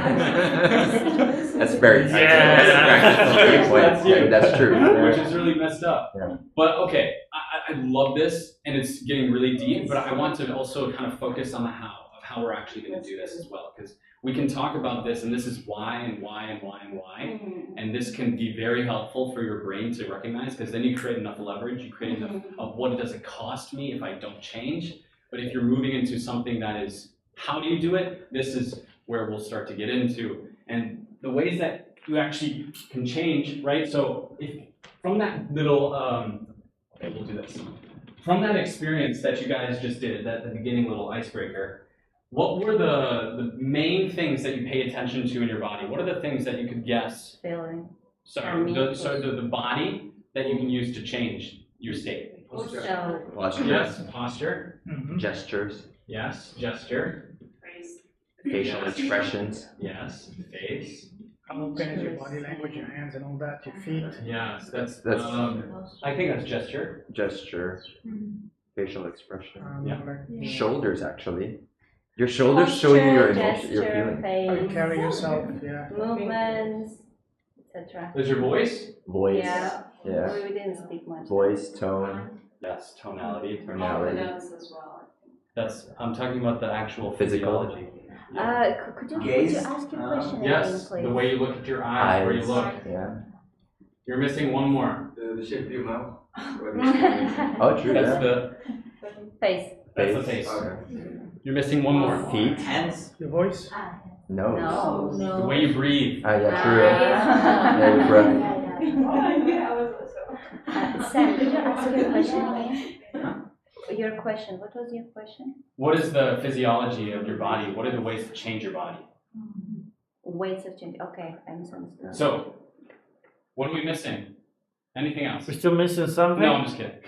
Speaker 5: That's very practical. That's true.
Speaker 1: Which is really messed up.
Speaker 5: Yeah.
Speaker 1: But okay, I love this, and it's getting really deep, but I want to also kind of focus on the how of how we're actually going to do this as well, because we can talk about this, and this is why and why and why and why, and this can be very helpful for your brain to recognize, because then you create enough leverage, you create enough of what does it cost me if I don't change. But if you're moving into something that is, how do you do it? This is where we'll start to get into, and the ways that you actually can change, right? So if from that little, okay, we'll do this. From that experience that you guys just did, that the beginning little icebreaker, what were the main things that you pay attention to in your body? What are the things that you could guess?
Speaker 4: Feeling.
Speaker 1: Sorry, the body that you can use to change your state.
Speaker 4: So
Speaker 5: Posture,
Speaker 1: Yes, posture.
Speaker 5: gestures,
Speaker 1: Yes, gesture.
Speaker 6: Praise.
Speaker 5: facial
Speaker 1: Yes.
Speaker 5: expressions.
Speaker 1: Yes, face.
Speaker 2: How open is your body language, your hands and all that, your feet?
Speaker 1: Yes, that's
Speaker 5: That's-
Speaker 1: I think that's gesture.
Speaker 5: Gesture, facial expression.
Speaker 1: Yeah.
Speaker 2: Like,
Speaker 5: Shoulders, actually. Your shoulders show you your
Speaker 4: posture,
Speaker 5: emotion, your
Speaker 4: gesture,
Speaker 5: feeling.
Speaker 2: how you
Speaker 4: face,
Speaker 2: carry yourself, yeah.
Speaker 4: movements, etc.
Speaker 1: There's your voice.
Speaker 5: Voice,
Speaker 4: Yeah.
Speaker 5: yeah.
Speaker 4: We didn't speak much.
Speaker 5: Voice, tone,
Speaker 1: Yes, tonality.
Speaker 5: tonality.
Speaker 6: Confidence as well.
Speaker 1: I'm talking about the actual
Speaker 5: Physical.
Speaker 1: physiology.
Speaker 4: Could you
Speaker 3: Gaze?
Speaker 4: ask your question
Speaker 1: Yes,
Speaker 4: again, please?
Speaker 1: the way you look at your eyes, where you look.
Speaker 5: Yeah.
Speaker 1: You're missing one more.
Speaker 8: The shape of your mouth.
Speaker 5: Oh, true.
Speaker 1: That's
Speaker 5: Yeah.
Speaker 1: the
Speaker 4: Face.
Speaker 1: that's the
Speaker 5: Face.
Speaker 1: face.
Speaker 8: Okay.
Speaker 1: You're missing one more.
Speaker 5: Feet.
Speaker 3: Hands?
Speaker 2: Your voice?
Speaker 5: No.
Speaker 4: No.
Speaker 1: The way you breathe.
Speaker 5: Ah, yeah, true. Yeah, your breath.
Speaker 4: Sam, could you ask your question again? Your question. What was your question?
Speaker 1: What is the physiology of your body? What are the ways to change your body?
Speaker 4: Ways of change. Okay, I misunderstood.
Speaker 1: So, what are we missing? Anything else?
Speaker 7: We're still missing something?
Speaker 1: No, I'm just kidding.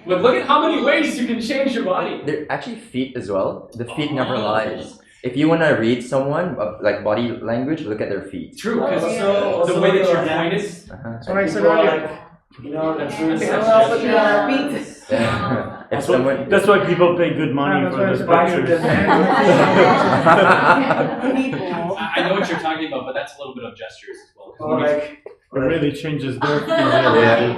Speaker 1: But look at how many ways you can change your body.
Speaker 5: There actually feet as well. The feet never lies. If you want to read someone like body language, look at their feet.
Speaker 1: True, because
Speaker 3: Also,
Speaker 1: the way that
Speaker 3: your
Speaker 1: you're
Speaker 3: hands.
Speaker 1: pointed.
Speaker 5: Uh-huh.
Speaker 2: So I said
Speaker 3: People are
Speaker 2: earlier,
Speaker 3: like, you know,
Speaker 1: That's
Speaker 3: that's
Speaker 1: really
Speaker 3: really
Speaker 1: such a-
Speaker 5: Yeah. If
Speaker 7: That's,
Speaker 5: someone.
Speaker 7: what, that's why people pay good money
Speaker 2: that's
Speaker 7: for
Speaker 2: why
Speaker 7: those
Speaker 2: it's about
Speaker 7: pictures.
Speaker 1: I know what you're talking about, but that's a little bit of gestures as well. 'cause
Speaker 3: Or
Speaker 1: when we-
Speaker 3: like,
Speaker 7: It really changes their physiology.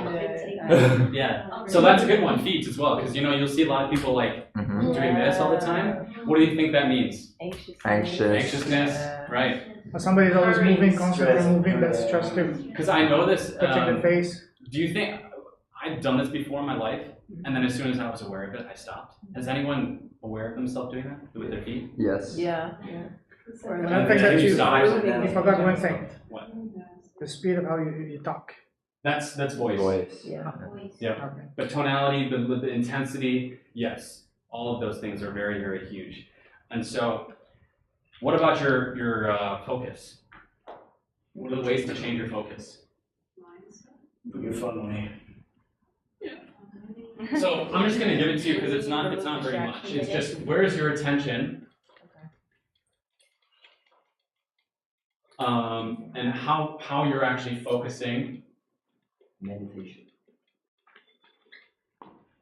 Speaker 1: Yeah, so that's a good one, feet as well, because you'll see a lot of people like
Speaker 5: Mhm.
Speaker 1: doing this all the time. What do you think that means?
Speaker 5: Anxious.
Speaker 1: Anxiousness, right?
Speaker 2: or somebody's always moving, constantly
Speaker 3: Stress.
Speaker 2: moving, that's stress too.
Speaker 1: Because I know this.
Speaker 2: Touching the face.
Speaker 1: Do you think I've done this before in my life, and then as soon as I was aware of it, I stopped? Is anyone aware of themselves doing that with their feet?
Speaker 5: Yes.
Speaker 10: Yeah.
Speaker 2: And I think that
Speaker 1: You
Speaker 2: you
Speaker 1: stop.
Speaker 2: forgot one thing,
Speaker 1: What?
Speaker 2: the speed of how you talk.
Speaker 1: That's voice.
Speaker 5: Voice.
Speaker 10: Yeah.
Speaker 1: Yeah.
Speaker 2: Okay.
Speaker 1: But tonality, the intensity, yes, all of those things are very, very huge. And so, what about your focus? What are the ways to change your focus?
Speaker 3: put your phone away.
Speaker 1: So I'm just gonna give it to you because it's not very much. It's just where's your attention, and how you're actually focusing,
Speaker 3: Meditation.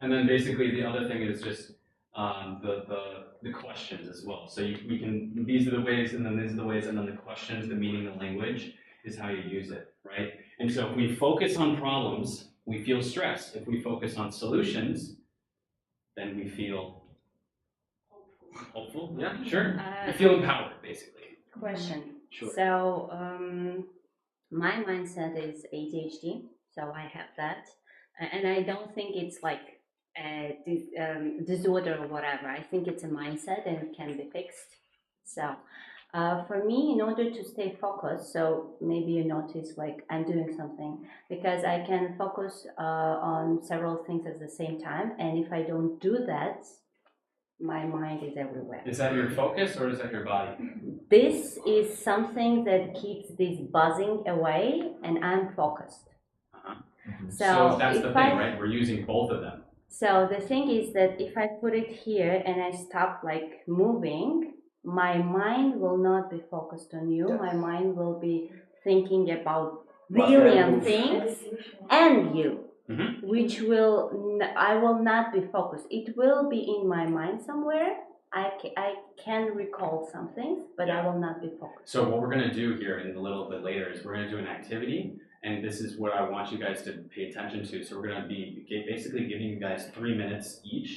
Speaker 1: and then basically the other thing is just the questions as well. So we can these are the ways, and then these are the ways, and then the questions, the meaning, the language is how you use it, right? And so if we focus on problems, we feel stressed. If we focus on solutions, then we feel hopeful. Yeah, sure. We feel empowered, basically.
Speaker 4: Question.
Speaker 1: Sure.
Speaker 4: So, my mindset is ADHD, so I have that, and I don't think it's like a disorder or whatever. I think it's a mindset and it can be fixed. So, for me, in order to stay focused, so maybe you notice like I'm doing something because I can focus on several things at the same time, and if I don't do that, my mind is everywhere.
Speaker 1: Is that your focus or is that your body?
Speaker 4: This is something that keeps this buzzing away, and I'm focused.
Speaker 1: Uh-huh.
Speaker 4: So,
Speaker 1: that's the
Speaker 4: if
Speaker 1: thing,
Speaker 4: I,
Speaker 1: right? We're using both of them.
Speaker 4: so the thing is that if I put it here and I stop like moving, my mind will not be focused on you. My mind will be thinking about billion things and you.
Speaker 1: Mhm.
Speaker 4: Which I will not be focused. It will be in my mind somewhere. I can recall some things, but I will not be focused.
Speaker 1: So what we're going to do here in a little bit later is we're going to do an activity, and this is what I want you guys to pay attention to. So we're going to be basically giving you guys 3 minutes each,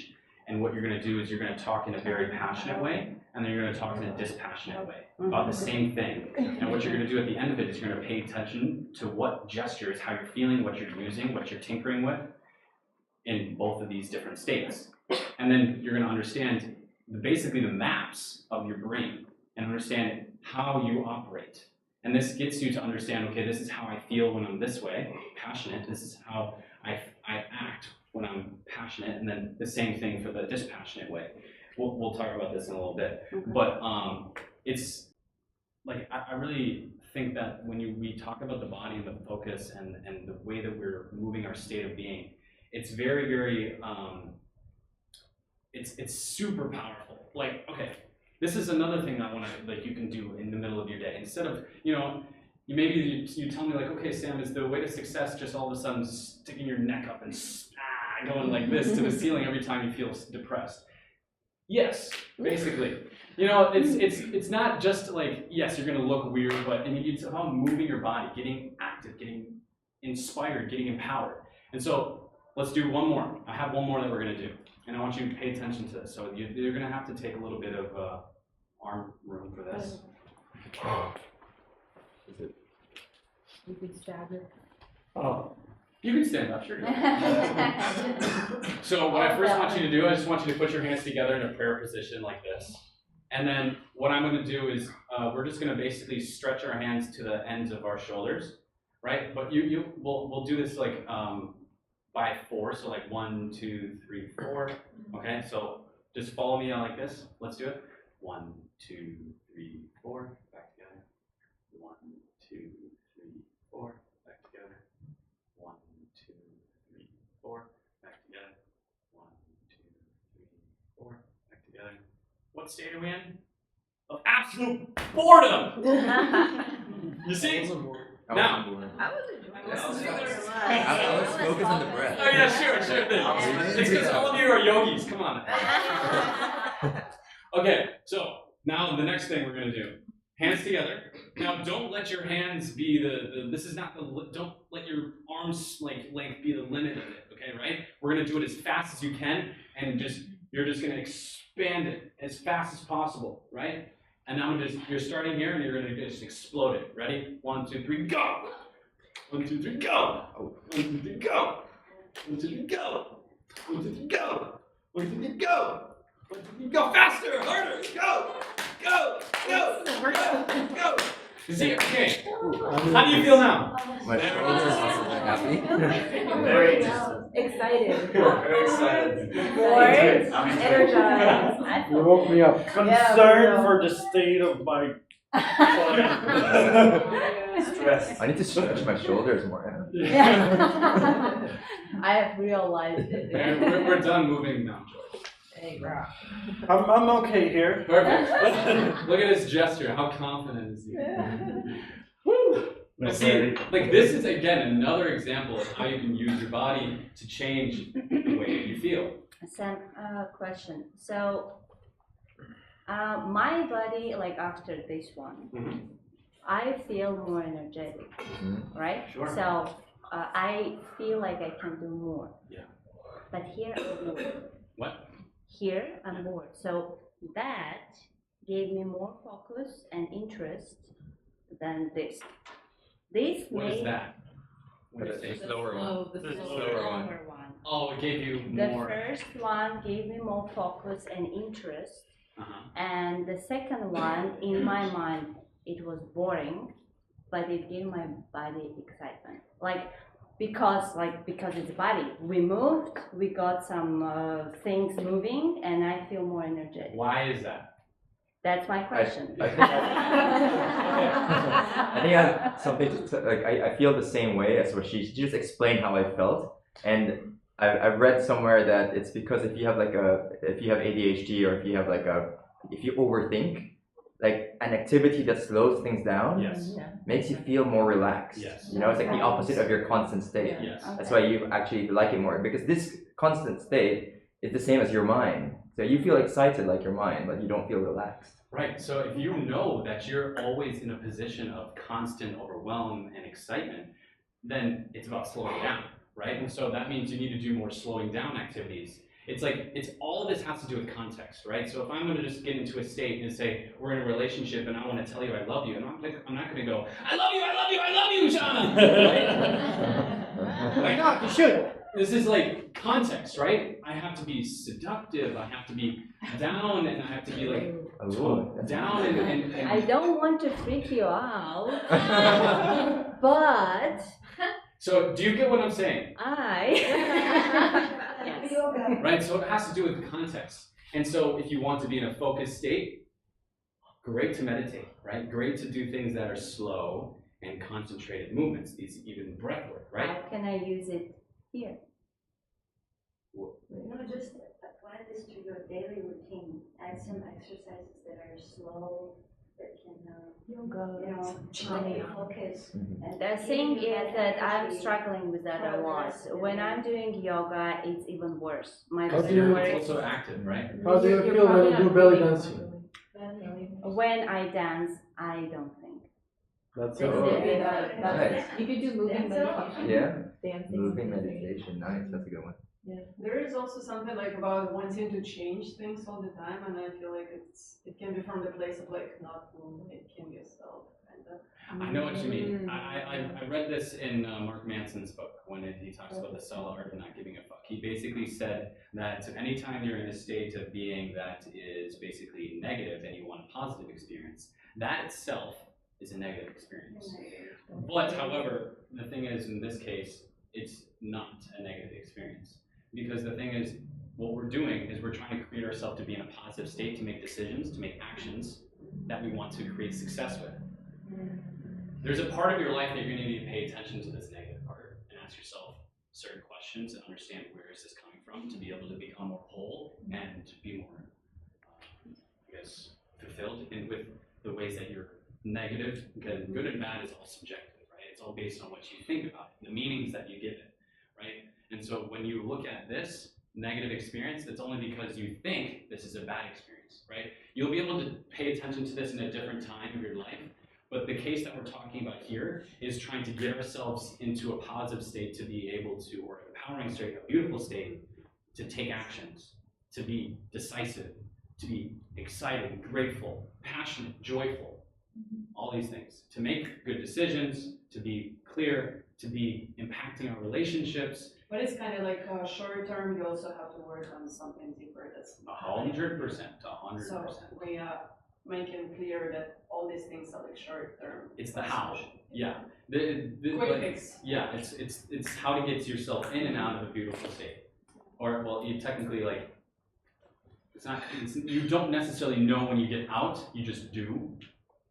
Speaker 1: and what you're going to do is you're going to talk in a very passionate way, and then you're going to talk in a dispassionate way about the same thing. And what you're going to do at the end of it is you're going to pay attention to what gestures, how you're feeling, what you're using, what you're tinkering with in both of these different states. And then you're going to understand basically the maps of your brain and understand how you operate. And this gets you to understand, okay, this is how I feel when I'm this way, passionate. This is how I act when I'm passionate, and then the same thing for the dispassionate way. We'll talk about this in a little bit. But it's like I really think that when we talk about the body and the focus and the way that we're moving our state of being, it's very, very it's super powerful. Like, okay, this is another thing I want to, like, you can do in the middle of your day. Instead of, maybe you tell me like, okay, Sam, is the way to success just all of a sudden sticking your neck up and going like this to the ceiling every time you feel depressed? Yes, basically. It's not just like, yes, you're gonna look weird, but it's about moving your body, getting active, getting inspired, getting empowered. And so, let's do one more. I have one more that we're gonna do, and I want you to pay attention to this. So you're gonna have to take a little bit of arm room for this.
Speaker 4: You could stagger.
Speaker 9: Oh,
Speaker 1: You can stand up, sure. So what I first want you to do, I just want you to put your hands together in a prayer position like this. And then what I'm gonna do is, we're just gonna basically stretch our hands to the ends of our shoulders, right? But we'll do this like by 4, so like 1, 2, 3, 4. Okay, so just follow me on like this. Let's do it. 1, 2, 3, 4. Back together. 1, 2, 3, 4. Back together. 1, 2, 3, 4. Back together. 1, 2, 3, 4. Back together. What state are we in? Of absolute boredom. You see? Now.
Speaker 5: I was focused on the breath.
Speaker 1: Oh yeah, sure. It's because all of you are yogis. Come on. Okay, so now the next thing we're gonna do. Hands together. Now don't let your hands be this is not don't let your arms length be the limit of it. Okay, right? We're gonna do it as fast as you can, and you're just gonna expand it as fast as possible, right? And now you're starting here, and you're gonna just explode it. Ready? 1, 2, 3, go! 1, 2, 3, go! 1, 2, 3, go! 1, 2, 3, go! 1, 2, 3, go! 1, 2, 3, go! 1, 2, 3, go! Faster! Harder! Go! Go! Go! Go! See, okay. How do you feel now?
Speaker 5: My shoulders are happy.
Speaker 3: Very
Speaker 4: Excited.
Speaker 3: Very excited.
Speaker 4: Bored. Energized.
Speaker 9: you woke me up.
Speaker 7: Concerned for the state of my
Speaker 3: Stress.
Speaker 5: I need to stretch my shoulders more.
Speaker 4: I have realized it.
Speaker 1: And we're done moving now, George.
Speaker 7: I'm okay here.
Speaker 1: Perfect. Look at his gesture. How confident is he? Woo! But see, like this is again another example of how you can use your body to change the way you feel.
Speaker 4: Sam, question. So, my body, like after this one,
Speaker 1: Mhm.
Speaker 4: I feel more energetic, right?
Speaker 1: Sure.
Speaker 4: So, I feel like I can do more.
Speaker 1: Yeah.
Speaker 4: But here I'm bored.
Speaker 1: What?
Speaker 4: Here I'm bored. So that gave me more focus and interest than this. This
Speaker 1: What is
Speaker 4: made
Speaker 1: that? What is it?
Speaker 5: lower one.
Speaker 4: the
Speaker 5: lower one.
Speaker 4: lower one.
Speaker 1: Oh, it gave you
Speaker 4: The
Speaker 1: more.
Speaker 4: first one gave me more focus and interest,
Speaker 1: Uh-huh.
Speaker 4: and the second one, in my mind, it was boring, but it gave my body excitement. Because it's body. We moved, we got some things moving, and I feel more energetic.
Speaker 1: Why is that?
Speaker 4: That's my question.
Speaker 5: I think I have something I feel the same way as what she just explained how I felt, and I've read somewhere that it's because if you have ADHD, or if you overthink, like an activity that slows things down
Speaker 1: Yes.
Speaker 5: makes you feel more relaxed.
Speaker 1: Yes.
Speaker 5: You know, it's like the opposite of your constant state.
Speaker 1: Yes.
Speaker 5: That's why you actually like it more, because this constant state is the same as your mind. So you feel excited like your mind, but you don't feel relaxed.
Speaker 1: Right. So if you know that you're always in a position of constant overwhelm and excitement, then it's about slowing down, right? And so that means you need to do more slowing down activities. It's all of this has to do with context, right? So if I'm going to just get into a state and say we're in a relationship and I want to tell you I love you, and I'm not going to go I love you, Shauna. Why not? You should. This is like context, right? I have to be seductive. I have to be down, and I have to be like down and
Speaker 4: I don't want to freak you out, but
Speaker 1: So do you get what I'm saying?
Speaker 4: Yes.
Speaker 1: Right, so it has to do with context. And so if you want to be in a focused state, great to meditate, right? Great to do things that are slow and concentrated movements, these even breath work, right?
Speaker 4: How can I use it here?
Speaker 10: No, just apply this to your daily routine. Add some exercises that are slow, that can, focus. And
Speaker 4: The thing is that I'm struggling with that a lot. When I'm doing yoga, it's even worse. My
Speaker 9: How do
Speaker 4: brain
Speaker 9: you-
Speaker 1: It's
Speaker 4: works.
Speaker 1: also active, right?
Speaker 9: How do you feel when you do belly dancing?
Speaker 4: When I dance, I don't think.
Speaker 9: That's
Speaker 11: That's
Speaker 9: it.
Speaker 11: it.
Speaker 5: Nice.
Speaker 11: You could do moving meditation.
Speaker 5: Yeah.
Speaker 11: Dancing.
Speaker 5: Moving meditation. Nice. That's a good one.
Speaker 6: There is also something like about wanting to change things all the time, and I feel like it can be from the place of like not making yourself kind of.
Speaker 1: I know what you mean. I read this in Mark Manson's book when he talks about the subtle art of not giving a fuck. He basically said that anytime you're in a state of being that is basically negative and you want a positive experience, that itself is a negative experience. But however, the thing is, in this case, it's not a negative experience. Because the thing is, what we're doing is we're trying to create ourselves to be in a positive state, to make decisions, to make actions that we want to create success with. There's a part of your life that you're going to need to pay attention to this negative part and ask yourself certain questions and understand where is this coming from to be able to become more whole and to be more, I guess, fulfilled with the ways that you're negative. Because good and bad is all subjective, right? It's all based on what you think about it, the meanings that you give it, right? And so when you look at this negative experience, it's only because you think this is a bad experience, right? You'll be able to pay attention to this in a different time of your life, but the case that we're talking about here is trying to get ourselves into a positive state to be able to, or an empowering state, a beautiful state, to take actions, to be decisive, to be excited, grateful, passionate, joyful, all these things, to make good decisions, to be clear, to be impacting our relationships.
Speaker 6: But it's kind of like short term. You also have to work on something deeper. That's
Speaker 1: 100%.
Speaker 6: So we making clear that all these things are like short term.
Speaker 1: It's the how. Yeah.
Speaker 6: Quick fix.
Speaker 1: Yeah. It's how to get yourself in and out of a beautiful state. Or well, you technically like. You don't necessarily know when you get out. You just do,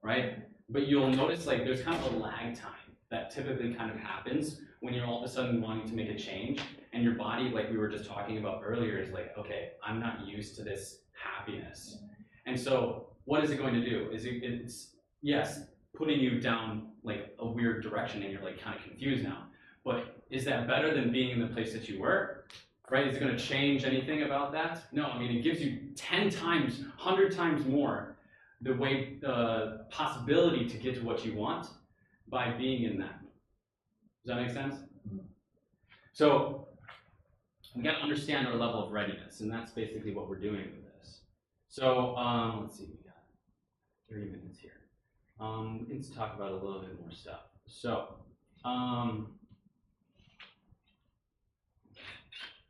Speaker 1: right? But you'll notice like there's kind of a lag time that typically kind of happens when you're all of a sudden wanting to make a change, and your body, like we were just talking about earlier, is like, okay, I'm not used to this happiness. And so what is it going to do? It's yes, putting you down like a weird direction and you're like kind of confused now. But is that better than being in the place that you were? Right? Is it going to change anything about that? No, I mean, it gives you 10 times, 100 times more the possibility to get to what you want by being in that. Does that make sense? So we got to understand our level of readiness, and that's basically what we're doing with this. So let's see, we got 30 minutes here. We can talk about a little bit more stuff. So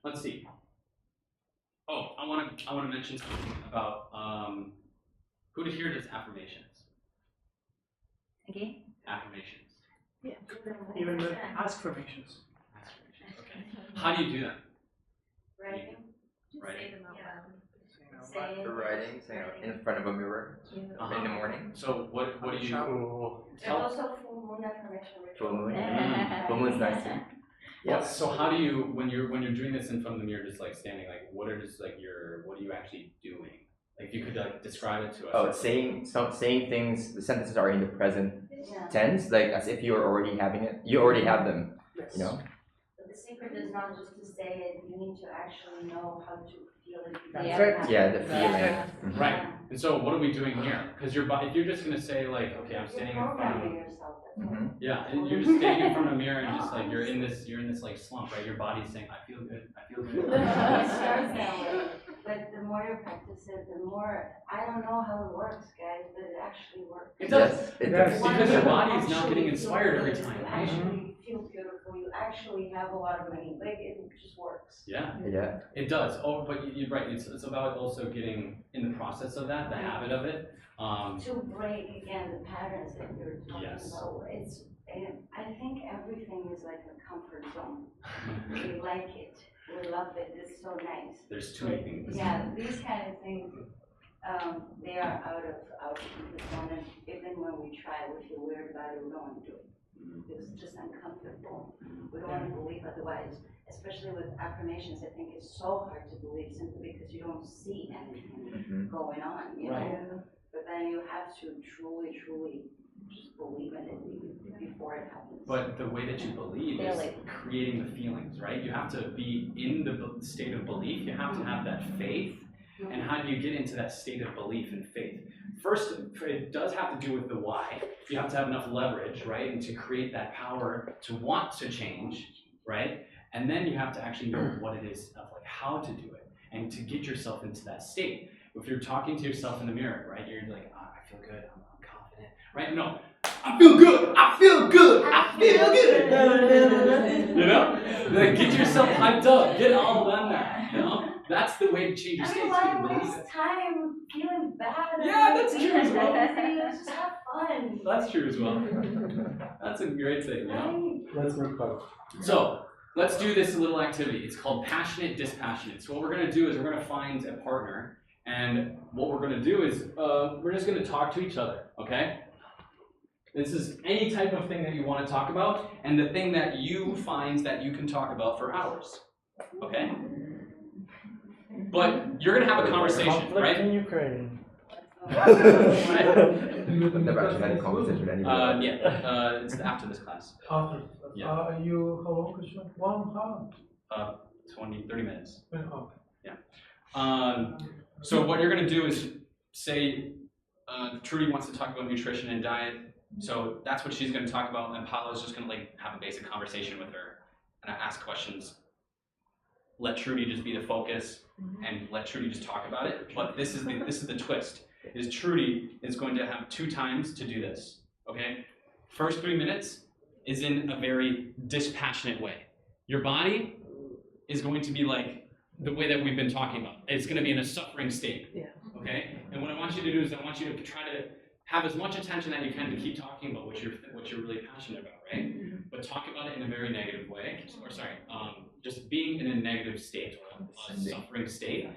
Speaker 1: let's see. Oh, I want to mention something about who here does affirmations?
Speaker 4: Okay.
Speaker 1: Affirmations.
Speaker 11: Yeah.
Speaker 2: Even with affirmations.
Speaker 1: Affirmations. Okay. How do you do that?
Speaker 10: Writing.
Speaker 1: Writing.
Speaker 10: Say it.
Speaker 5: Writing, saying in front of a mirror in the morning.
Speaker 1: So what do you
Speaker 10: And
Speaker 1: tell?
Speaker 10: also full moon affirmation
Speaker 5: Full
Speaker 10: ritual.
Speaker 5: moon. Full moon's nice too.
Speaker 1: Yes. So how do you when you're doing this in front of the mirror, just like standing, like what are you actually doing? Like if you could like describe it to us.
Speaker 5: Oh, saying things. The sentences are in the present tense, like as if you're already having it. You already have them. You know.
Speaker 10: But the secret is not just to say it, you need to actually know how to feel it.
Speaker 2: That's it.
Speaker 5: Yeah, the feeling. Mhm.
Speaker 1: Right. And so what are we doing here? Because if you're just gonna say like, okay, I'm standing in front of
Speaker 10: Programming yourself. That's all.
Speaker 1: yeah, and you're just standing in front of a mirror and just like you're in this like slump, right? Your body's saying, I feel good, I feel good.
Speaker 10: It starts that way, but the more you practice it, the more, I don't know how it works, guys, but it actually works.
Speaker 1: It does.
Speaker 5: Yes, it
Speaker 2: Yes.
Speaker 5: does.
Speaker 1: Because your body is
Speaker 10: Actually
Speaker 1: not getting
Speaker 10: feel
Speaker 1: inspired every
Speaker 10: good,
Speaker 1: time,
Speaker 10: You
Speaker 1: right?
Speaker 10: actually feel beautiful, you actually have a lot of money, like it just works.
Speaker 1: Yeah,
Speaker 5: Yeah.
Speaker 1: it does. Oh, but you're right. It's about also getting in the process of that, the habit of it.
Speaker 10: To break again the patterns that you're talking
Speaker 1: Yes.
Speaker 10: about, I think everything is like a comfort zone. We like it, we love it, it's so nice.
Speaker 1: There's too many things.
Speaker 10: Yeah, these kind of things, they are out of the zone, and even when we try, we feel weird about it, we don't want to do it. It's just uncomfortable. We don't want to believe otherwise, especially with affirmations. I think it's so hard to believe simply because you don't see anything going on, you know? But then you have to truly just believe in it before it happens.
Speaker 1: But the way that you believe is creating the feelings, right? You have to be in the state of belief. You have to have that faith. And how do you get into that state of belief and faith? first, it does have to do with the why. You have to have enough leverage, right? And to create that power to want to change, right? And then you have to actually know what it is of like how to do it and to get yourself into that state. If you're talking to yourself in the mirror, right? You're like, oh, I feel good, I'm confident, right? No, I feel good, I feel good, I feel good. You know? Like, get yourself hyped up, get all done that, you know? That's the way to change your state.
Speaker 10: I don't want to waste time feeling bad.
Speaker 1: Yeah, that's true as well.
Speaker 10: Let's just have fun.
Speaker 1: That's true as well. That's a great thing, you know?
Speaker 9: Let's make fun.
Speaker 1: So, let's do this little activity. It's called passionate, dispassionate. So what we're gonna do is we're gonna find a partner, and what we're gonna do is we're just gonna talk to each other, okay? This is any type of thing that you wanna talk about, and the thing that you find that you can talk about for hours, okay? But you're gonna have a conversation,
Speaker 2: Conflict
Speaker 1: right?
Speaker 2: in Ukraine.
Speaker 5: I've never actually had a conversation with anybody.
Speaker 1: Yeah, it's after this class.
Speaker 2: After.
Speaker 1: Yeah.
Speaker 2: How long is your 1 hour?
Speaker 1: 30 minutes.
Speaker 2: Okay.
Speaker 1: So what you're gonna do is say Trudy wants to talk about nutrition and diet, so that's what she's gonna talk about, and Paolo's just gonna like have a basic conversation with her and ask questions. Let Trudy just be the focus and let Trudy just talk about it. But this is the twist. Is Trudy is going to have 2 times to do this. Okay? First 3 minutes is in a very dispassionate way. Your body is going to be like the way that we've been talking about. It's going to be in a suffering state.
Speaker 11: Yeah.
Speaker 1: Okay? And what I want you to do is I want you to try to have as much attention that you can to keep talking about what you're really passionate about, right? But talk about it in a very negative way. Or sorry, just being in a negative state or a suffering state.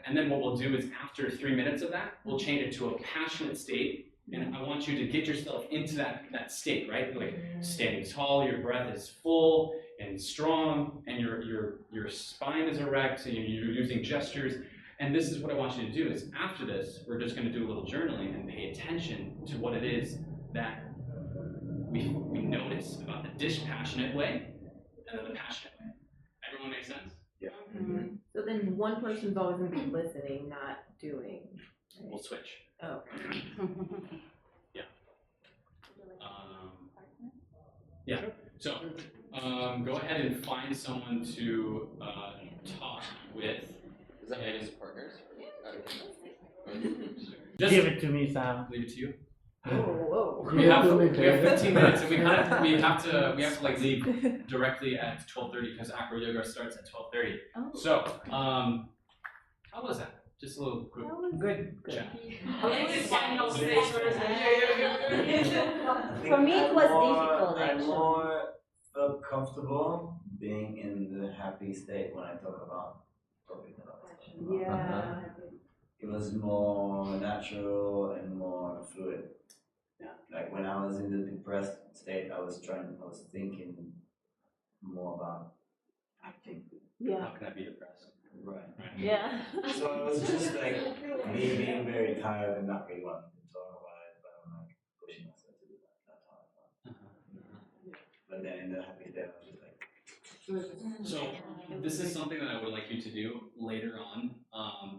Speaker 1: And then what we'll do is after 3 minutes of that, we'll change it to a passionate state. And I want you to get yourself into that state, right? Like standing tall, your breath is full and strong, and your spine is erect, and you're using gestures. And this is what I want you to do is after this, we're just going to do a little journaling and pay attention to what it is that we notice about the dispassionate way and then the passionate way. Everyone make sense?
Speaker 8: Yeah.
Speaker 11: Mm-hmm. So then one person's always going to be listening, not doing. Right?
Speaker 1: We'll switch.
Speaker 11: Oh.
Speaker 1: Yeah. Yeah. So go ahead and find someone to talk with.
Speaker 12: Is that as partners?
Speaker 1: Just
Speaker 2: Give it to me, Sam.
Speaker 1: leave it to you.
Speaker 11: Whoa.
Speaker 1: We have 15 minutes, and we have to like leave directly at 12:30 because Acro Yoga starts at 12:30.
Speaker 11: Oh.
Speaker 1: So, how was that? Just a little quick
Speaker 2: Good.
Speaker 1: chat.
Speaker 4: For me, it was difficult
Speaker 3: I
Speaker 4: actually.
Speaker 3: more felt comfortable being in the happy state when I talk about topics that I was talking about.
Speaker 11: Yeah.
Speaker 3: It was more natural and more fluid.
Speaker 1: Yeah.
Speaker 3: Like when I was in the depressed state, I was thinking more about acting.
Speaker 11: Yeah.
Speaker 1: How can I be depressed?
Speaker 3: Right.
Speaker 11: Yeah.
Speaker 3: So it was just like me being very tired and not really wanting to talk about it, but I'm like pushing myself to do that. That's how I felt. But then in the happy state, I was just like.
Speaker 1: So this is something that I would like you to do later on,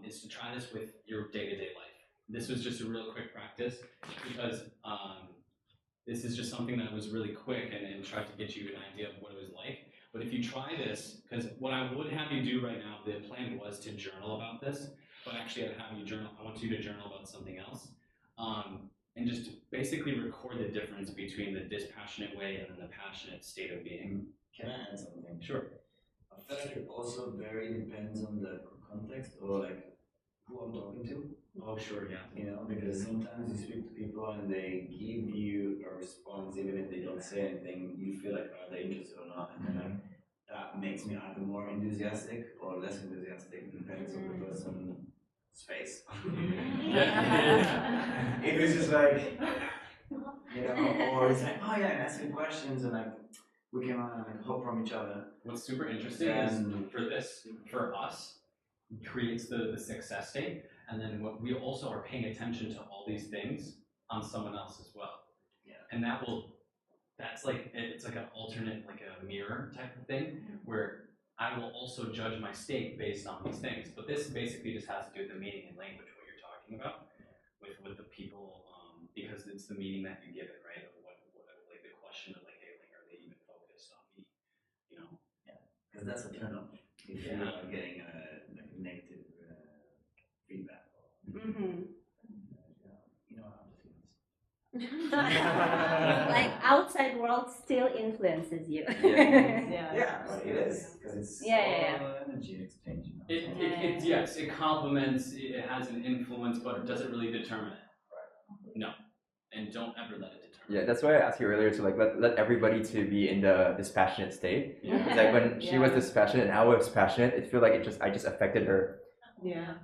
Speaker 1: is to try this with your day-to-day life. This was just a real quick practice because this is just something that was really quick and tried to get you an idea of what it was like. But if you try this, because what I would have you do right now, the plan was to journal about this, but actually I'd have you journal, I want you to journal about something else. And just basically record the difference between the dispassionate way and then the passionate state of being.
Speaker 3: Can I add something?
Speaker 1: Sure.
Speaker 3: I feel like it also very depends on the context or like who I'm talking to.
Speaker 1: Oh, sure, yeah.
Speaker 3: You know, because sometimes you speak to people and they give you a response even if they don't say anything. You feel like are they interested or not, and then like that makes me either more enthusiastic or less enthusiastic. Depends on the person's face. If it's just like you know, or it's like oh yeah, and asking questions and like. We can like hope from each other.
Speaker 1: What's super interesting is for us, creates the success state, and then what we also are paying attention to all these things on someone else as well.
Speaker 3: Yeah.
Speaker 1: And that's like, it's like an alternate, like a mirror type of thing, where I will also judge my state based on these things. But this basically just has to do with the meaning and language, what you're talking about. with the people, because it's the meaning that you give it, right? Of what like the question of like, hey, like, are they even focused on me? You know?
Speaker 3: Because that's a turn off. If you are getting like negative feedback.
Speaker 4: Mm-hmm.
Speaker 3: You know, I'm just
Speaker 4: Like outside world still influences you.
Speaker 3: Yeah, but it is. Because it's
Speaker 4: Yeah.
Speaker 3: all energy exchange. You know?
Speaker 1: Yes, it complements, it has an influence, but does it really determine it? No. And don't ever let it determine.
Speaker 5: Yeah, that's why I asked you earlier to like let everybody to be in the dispassionate state.
Speaker 1: Yeah.
Speaker 5: It's like when she was dispassionate and I was passionate, it feel like I just affected her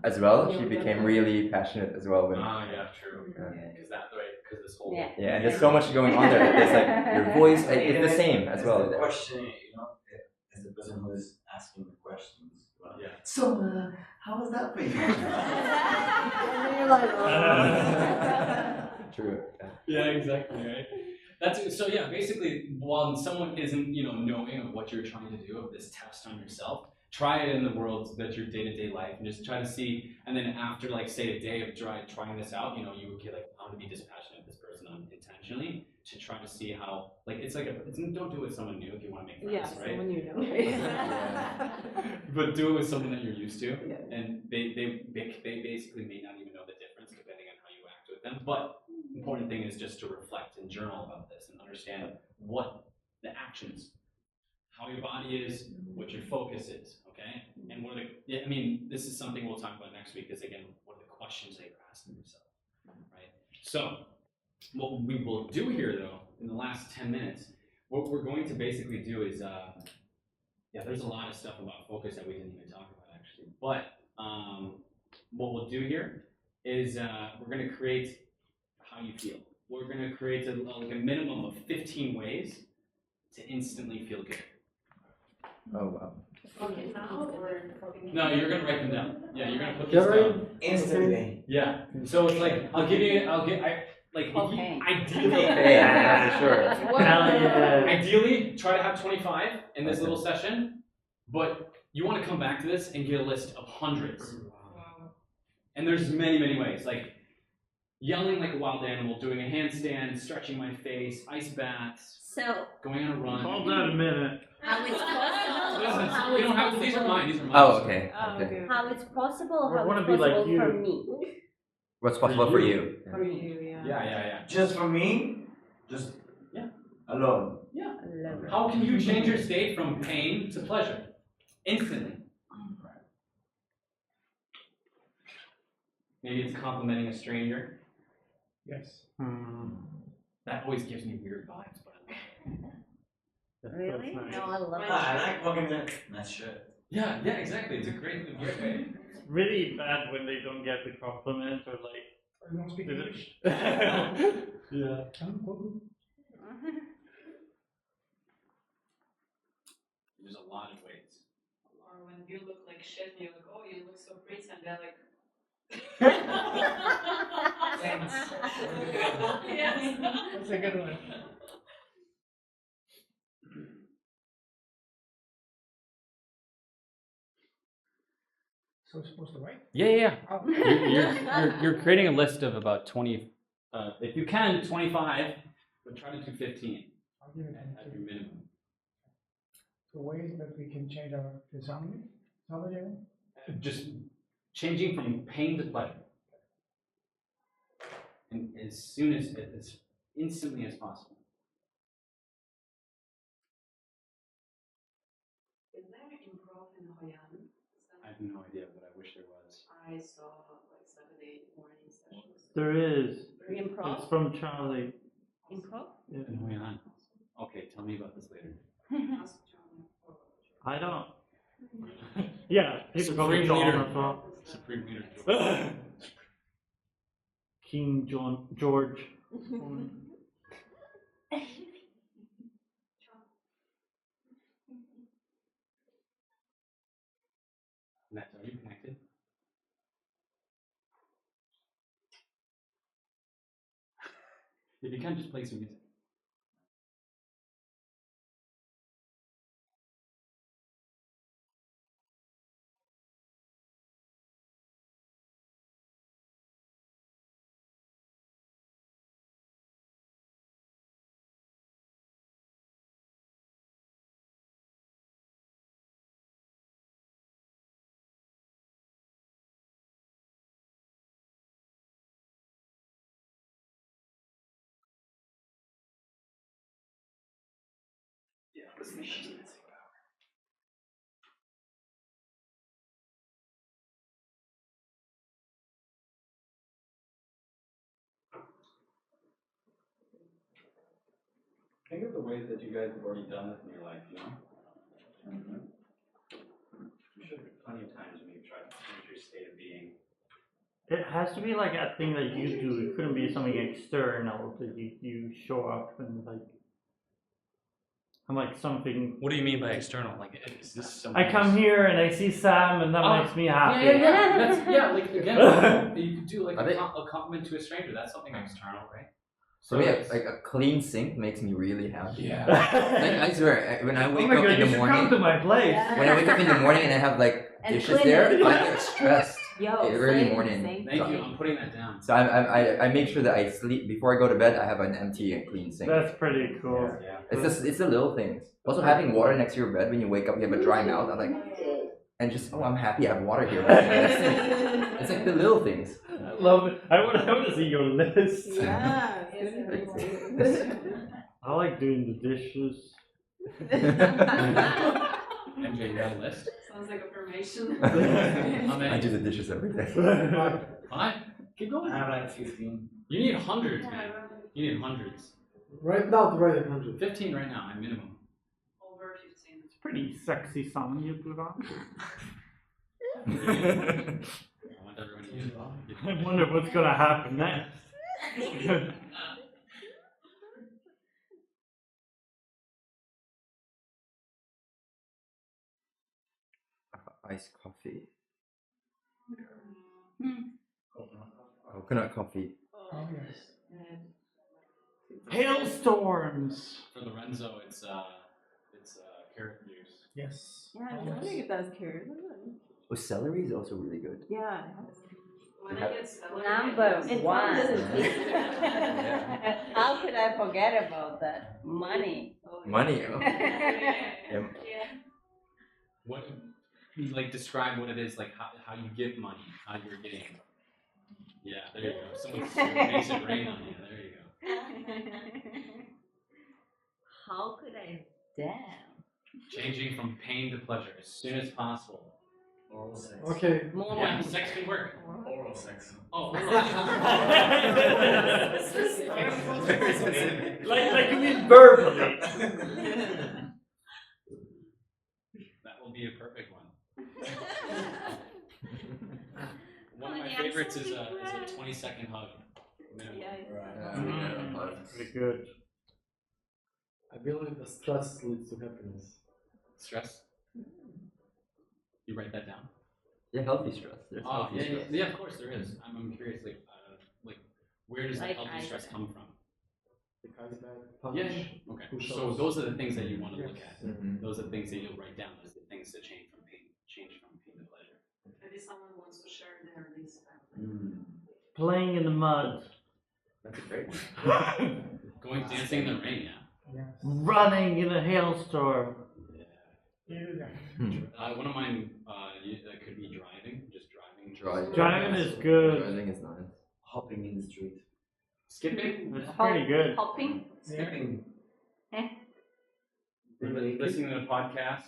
Speaker 5: as well. She became really passionate as well. When,
Speaker 1: yeah, true. Is that right? Because this whole
Speaker 5: yeah, and there's so much going on there. There's like your voice, it's the same as well.
Speaker 3: The question, you know, as the person who is asking the questions. Well,
Speaker 1: yeah.
Speaker 3: So, how was that for you?
Speaker 5: True.
Speaker 1: Yeah, exactly, right? That's so. Yeah, basically, while someone isn't, knowing of what you're trying to do, of this test on yourself, try it in the world that's your day-to-day life, and just try to see. And then after, like, say, a day of trying this out, you would get like, I want to be dispassionate with this person intentionally to try to see how, like, don't do it with someone new if you want to make friends, right?
Speaker 11: Someone you know.
Speaker 1: But do it with someone that you're used to, and they basically may not even know the difference depending on how you act with them. But important thing is just to reflect and journal about this and understand what the actions, how your body is, what your focus is, okay? And this is something we'll talk about next week, is again, what are the questions that you're asking yourself, right? So, what we will do here though, in the last 10 minutes, what we're going to basically do is, there's a lot of stuff about focus that we didn't even talk about actually, but what we'll do here is we're going to create how you feel. We're going to create a minimum of 15 ways to instantly feel good.
Speaker 5: Oh wow.
Speaker 6: Okay, now or
Speaker 1: No, you're going to write them down. Yeah, you're going to put this down.
Speaker 3: Instantly.
Speaker 1: Yeah. So it's like, ideally,
Speaker 5: Yeah, for sure.
Speaker 1: Ideally, try to have 25 in this little session, but you want to come back to this and get a list of hundreds. And there's many, many ways, like yelling like a wild animal, doing a handstand, stretching my face, ice baths,
Speaker 4: So,
Speaker 1: going on a run.
Speaker 7: Hold on a minute.
Speaker 4: how it's possible? How
Speaker 1: We
Speaker 4: it's
Speaker 1: don't have, these are
Speaker 4: possible?
Speaker 1: mine, these are mine.
Speaker 5: Oh, okay. Okay.
Speaker 4: How it's possible?
Speaker 7: I
Speaker 4: How
Speaker 7: wanna
Speaker 4: it's
Speaker 7: be like
Speaker 4: possible
Speaker 7: you.
Speaker 4: for me?
Speaker 5: What's possible for you?
Speaker 11: For you, yeah.
Speaker 1: Yeah.
Speaker 3: Just for me, just alone.
Speaker 1: Yeah.
Speaker 4: Love it.
Speaker 1: How can you change your state from pain to pleasure? Instantly. Maybe it's complimenting a stranger.
Speaker 2: Yes.
Speaker 1: That always gives me weird vibes, but I love it.
Speaker 4: Really?
Speaker 7: That's nice.
Speaker 4: No, I love
Speaker 3: I
Speaker 4: it.
Speaker 3: like walking the nice shirt.
Speaker 1: Yeah, exactly. It's a great way.
Speaker 7: It's really bad when they don't get the compliment or like.
Speaker 2: You don't speak English?
Speaker 7: Yeah.
Speaker 1: There's a lot of ways.
Speaker 6: Or when you look like shit and you're like, oh, you look so pretty, and they're like,
Speaker 3: Thanks.
Speaker 6: yes.
Speaker 2: That's a good one. So we're supposed to write?
Speaker 1: Yeah.
Speaker 2: Oh.
Speaker 1: You're creating a list of about 20, if you can, 25, but try to do 15
Speaker 2: I'll give it
Speaker 1: at your
Speaker 2: 10.
Speaker 1: minimum.
Speaker 2: So ways that we can change our physiology?
Speaker 1: Just changing from pain to pleasure. And as instantly as possible.
Speaker 6: Is there improv in Hoi An?
Speaker 1: I have no idea, but I wish there was.
Speaker 6: I saw like Saturday morning sessions.
Speaker 7: There is.
Speaker 4: Improv?
Speaker 7: It's from Charlie.
Speaker 4: Improv?
Speaker 7: Yeah.
Speaker 1: In Hoi An. Okay, tell me about this later.
Speaker 6: Ask John.
Speaker 7: I don't. Yeah, people call me
Speaker 1: Supreme
Speaker 7: John
Speaker 1: leader.
Speaker 7: as well.
Speaker 1: Supreme leader.
Speaker 7: King George.
Speaker 1: Matt, are you connected? If you can, just play some music. Think of the ways that you guys have already done this in your life, you know? I'm sure there's plenty of times when you've tried to change your state of being.
Speaker 13: It has to be like a thing that you do. It couldn't be something external that you show up and like. I'm like something.
Speaker 1: What do you mean by external? Like, is this something?
Speaker 13: I come here and I see Sam and that makes me happy.
Speaker 1: Yeah. That's, yeah, like again, you could do like
Speaker 5: I think-
Speaker 1: a compliment to a stranger. That's something external, right?
Speaker 5: For me,
Speaker 1: it's-
Speaker 5: like a clean sink makes me really happy.
Speaker 1: Yeah.
Speaker 5: Like I swear, when I
Speaker 13: Oh
Speaker 5: wake
Speaker 13: my
Speaker 5: up
Speaker 13: god,
Speaker 5: in
Speaker 13: you
Speaker 5: the
Speaker 13: should
Speaker 5: morning,
Speaker 13: come to my place.
Speaker 5: when I wake up in the morning and I have like
Speaker 4: And
Speaker 5: dishes
Speaker 4: clean
Speaker 5: there,
Speaker 4: it.
Speaker 5: I get stressed early
Speaker 11: same,
Speaker 5: morning.
Speaker 11: same.
Speaker 1: Thank you. I'm putting that down.
Speaker 5: So I make sure that I sleep before I go to bed. I have an empty and clean sink.
Speaker 13: That's pretty cool.
Speaker 1: Yeah.
Speaker 5: It's the little things. Also having water next to your bed when you wake up, you have a dry mouth. I'm like, and just I'm happy I have water here. Right? It's like the little things.
Speaker 13: I love it. I want to see your list.
Speaker 11: Yeah.
Speaker 13: I like doing the dishes.
Speaker 1: MJ, you got a list?
Speaker 6: Sounds like affirmation.
Speaker 1: How
Speaker 5: I
Speaker 1: many?
Speaker 5: do the dishes every day.
Speaker 1: 5? Keep going.
Speaker 3: I have like 15.
Speaker 1: You need hundreds, man. You need hundreds.
Speaker 9: Right now, to write 100.
Speaker 1: 15 right now, at minimum.
Speaker 6: Over 15.
Speaker 13: It's pretty sexy song you put on.
Speaker 1: I want everyone to use it.
Speaker 13: I wonder what's gonna happen next.
Speaker 5: Iced coffee. Coconut coffee.
Speaker 2: Oh, yes.
Speaker 13: Hailstorms.
Speaker 1: For Lorenzo, it's carrot juice.
Speaker 2: Yes.
Speaker 11: Yeah, I was wondering if that was carrot.
Speaker 5: Oh, celery is also really good.
Speaker 11: Yeah.
Speaker 6: When I get celery,
Speaker 4: Number
Speaker 6: it's
Speaker 4: one.
Speaker 5: Yeah.
Speaker 4: How could I forget about that? Money.
Speaker 5: Money. Oh.
Speaker 6: Yeah.
Speaker 5: Yeah.
Speaker 1: What, like, describe what it is, like how you give money, how you're getting. Yeah, there you go. Someone makes it rain on you. There you go.
Speaker 4: How could I? Damn.
Speaker 1: Changing from pain to pleasure as soon as possible.
Speaker 3: Oral sex.
Speaker 9: Okay.
Speaker 4: More
Speaker 1: Yeah,
Speaker 4: money.
Speaker 1: sex can work.
Speaker 3: Oral sex.
Speaker 1: Oh,
Speaker 5: Very specific.
Speaker 13: Like you mean verbally.
Speaker 1: that will be a perfect one. One of my favorites is a 20-second hug. Minimum.
Speaker 13: Pretty good.
Speaker 9: I believe the stress leads to happiness.
Speaker 1: Stress. You write that down.
Speaker 5: Yeah, healthy stress. There's
Speaker 1: Oh,
Speaker 5: healthy
Speaker 1: yeah,
Speaker 5: stress.
Speaker 1: yeah, of course there is. I'm curious, like where does
Speaker 4: Like
Speaker 1: that healthy stress
Speaker 4: ice.
Speaker 1: come from?
Speaker 9: The iceberg, punch,
Speaker 1: Yeah, yeah. Okay.
Speaker 9: push-ups.
Speaker 1: So those are the things that you want to look at.
Speaker 5: Mhm.
Speaker 1: Those are the things that you'll write down as the things to change from pain to pleasure.
Speaker 6: Maybe someone wants to share their list.
Speaker 13: Playing in the mud.
Speaker 5: That's a great one.
Speaker 1: Going dancing in the rain, yeah.
Speaker 2: Yes.
Speaker 13: Running in a hailstorm.
Speaker 2: Yeah.
Speaker 1: One of mine could be driving, just driving.
Speaker 13: Driving is good.
Speaker 5: Driving is nice.
Speaker 3: Hopping in the street.
Speaker 1: Skipping.
Speaker 13: It's pretty good.
Speaker 4: Hopping.
Speaker 3: Skipping.
Speaker 1: Listening to the podcast.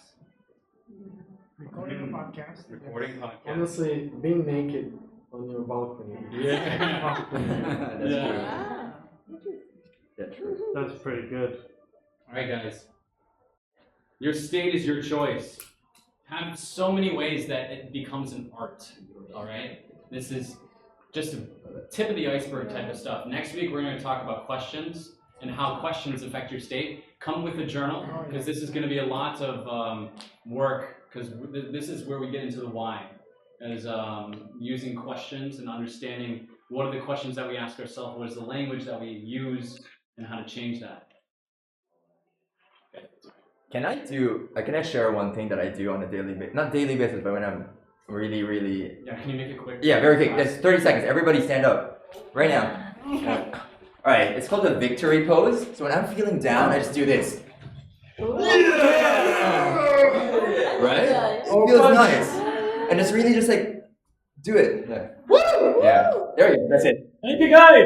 Speaker 2: Recording a podcast.
Speaker 1: Recording podcast.
Speaker 9: Honestly, being naked on your balcony.
Speaker 1: Yeah.
Speaker 5: That's
Speaker 1: Yeah.
Speaker 5: true. That's true.
Speaker 13: That's pretty good.
Speaker 1: All right, guys. Your state is your choice. Have so many ways that it becomes an art. All right. This is just a tip of the iceberg type of stuff. Next week we're going to talk about questions and how questions affect your state. Come with a journal because this is going to be a lot of work because this is where we get into the why. Is using questions and understanding what are the questions that we ask ourselves, what is the language that we use, and how to change that. Okay.
Speaker 5: Can I share one thing that I do on a daily basis? Not daily basis, but when I'm really.
Speaker 1: Yeah, can you make it quick?
Speaker 5: Yeah, very quick. Just 30 seconds. Everybody stand up. Right now. Alright, it's called the victory pose. So when I'm feeling down, I just do this. Right? It feels nice. And it's really just like, do it. Yeah. Woo! Yeah. There you go. That's it.
Speaker 13: Thank you guys.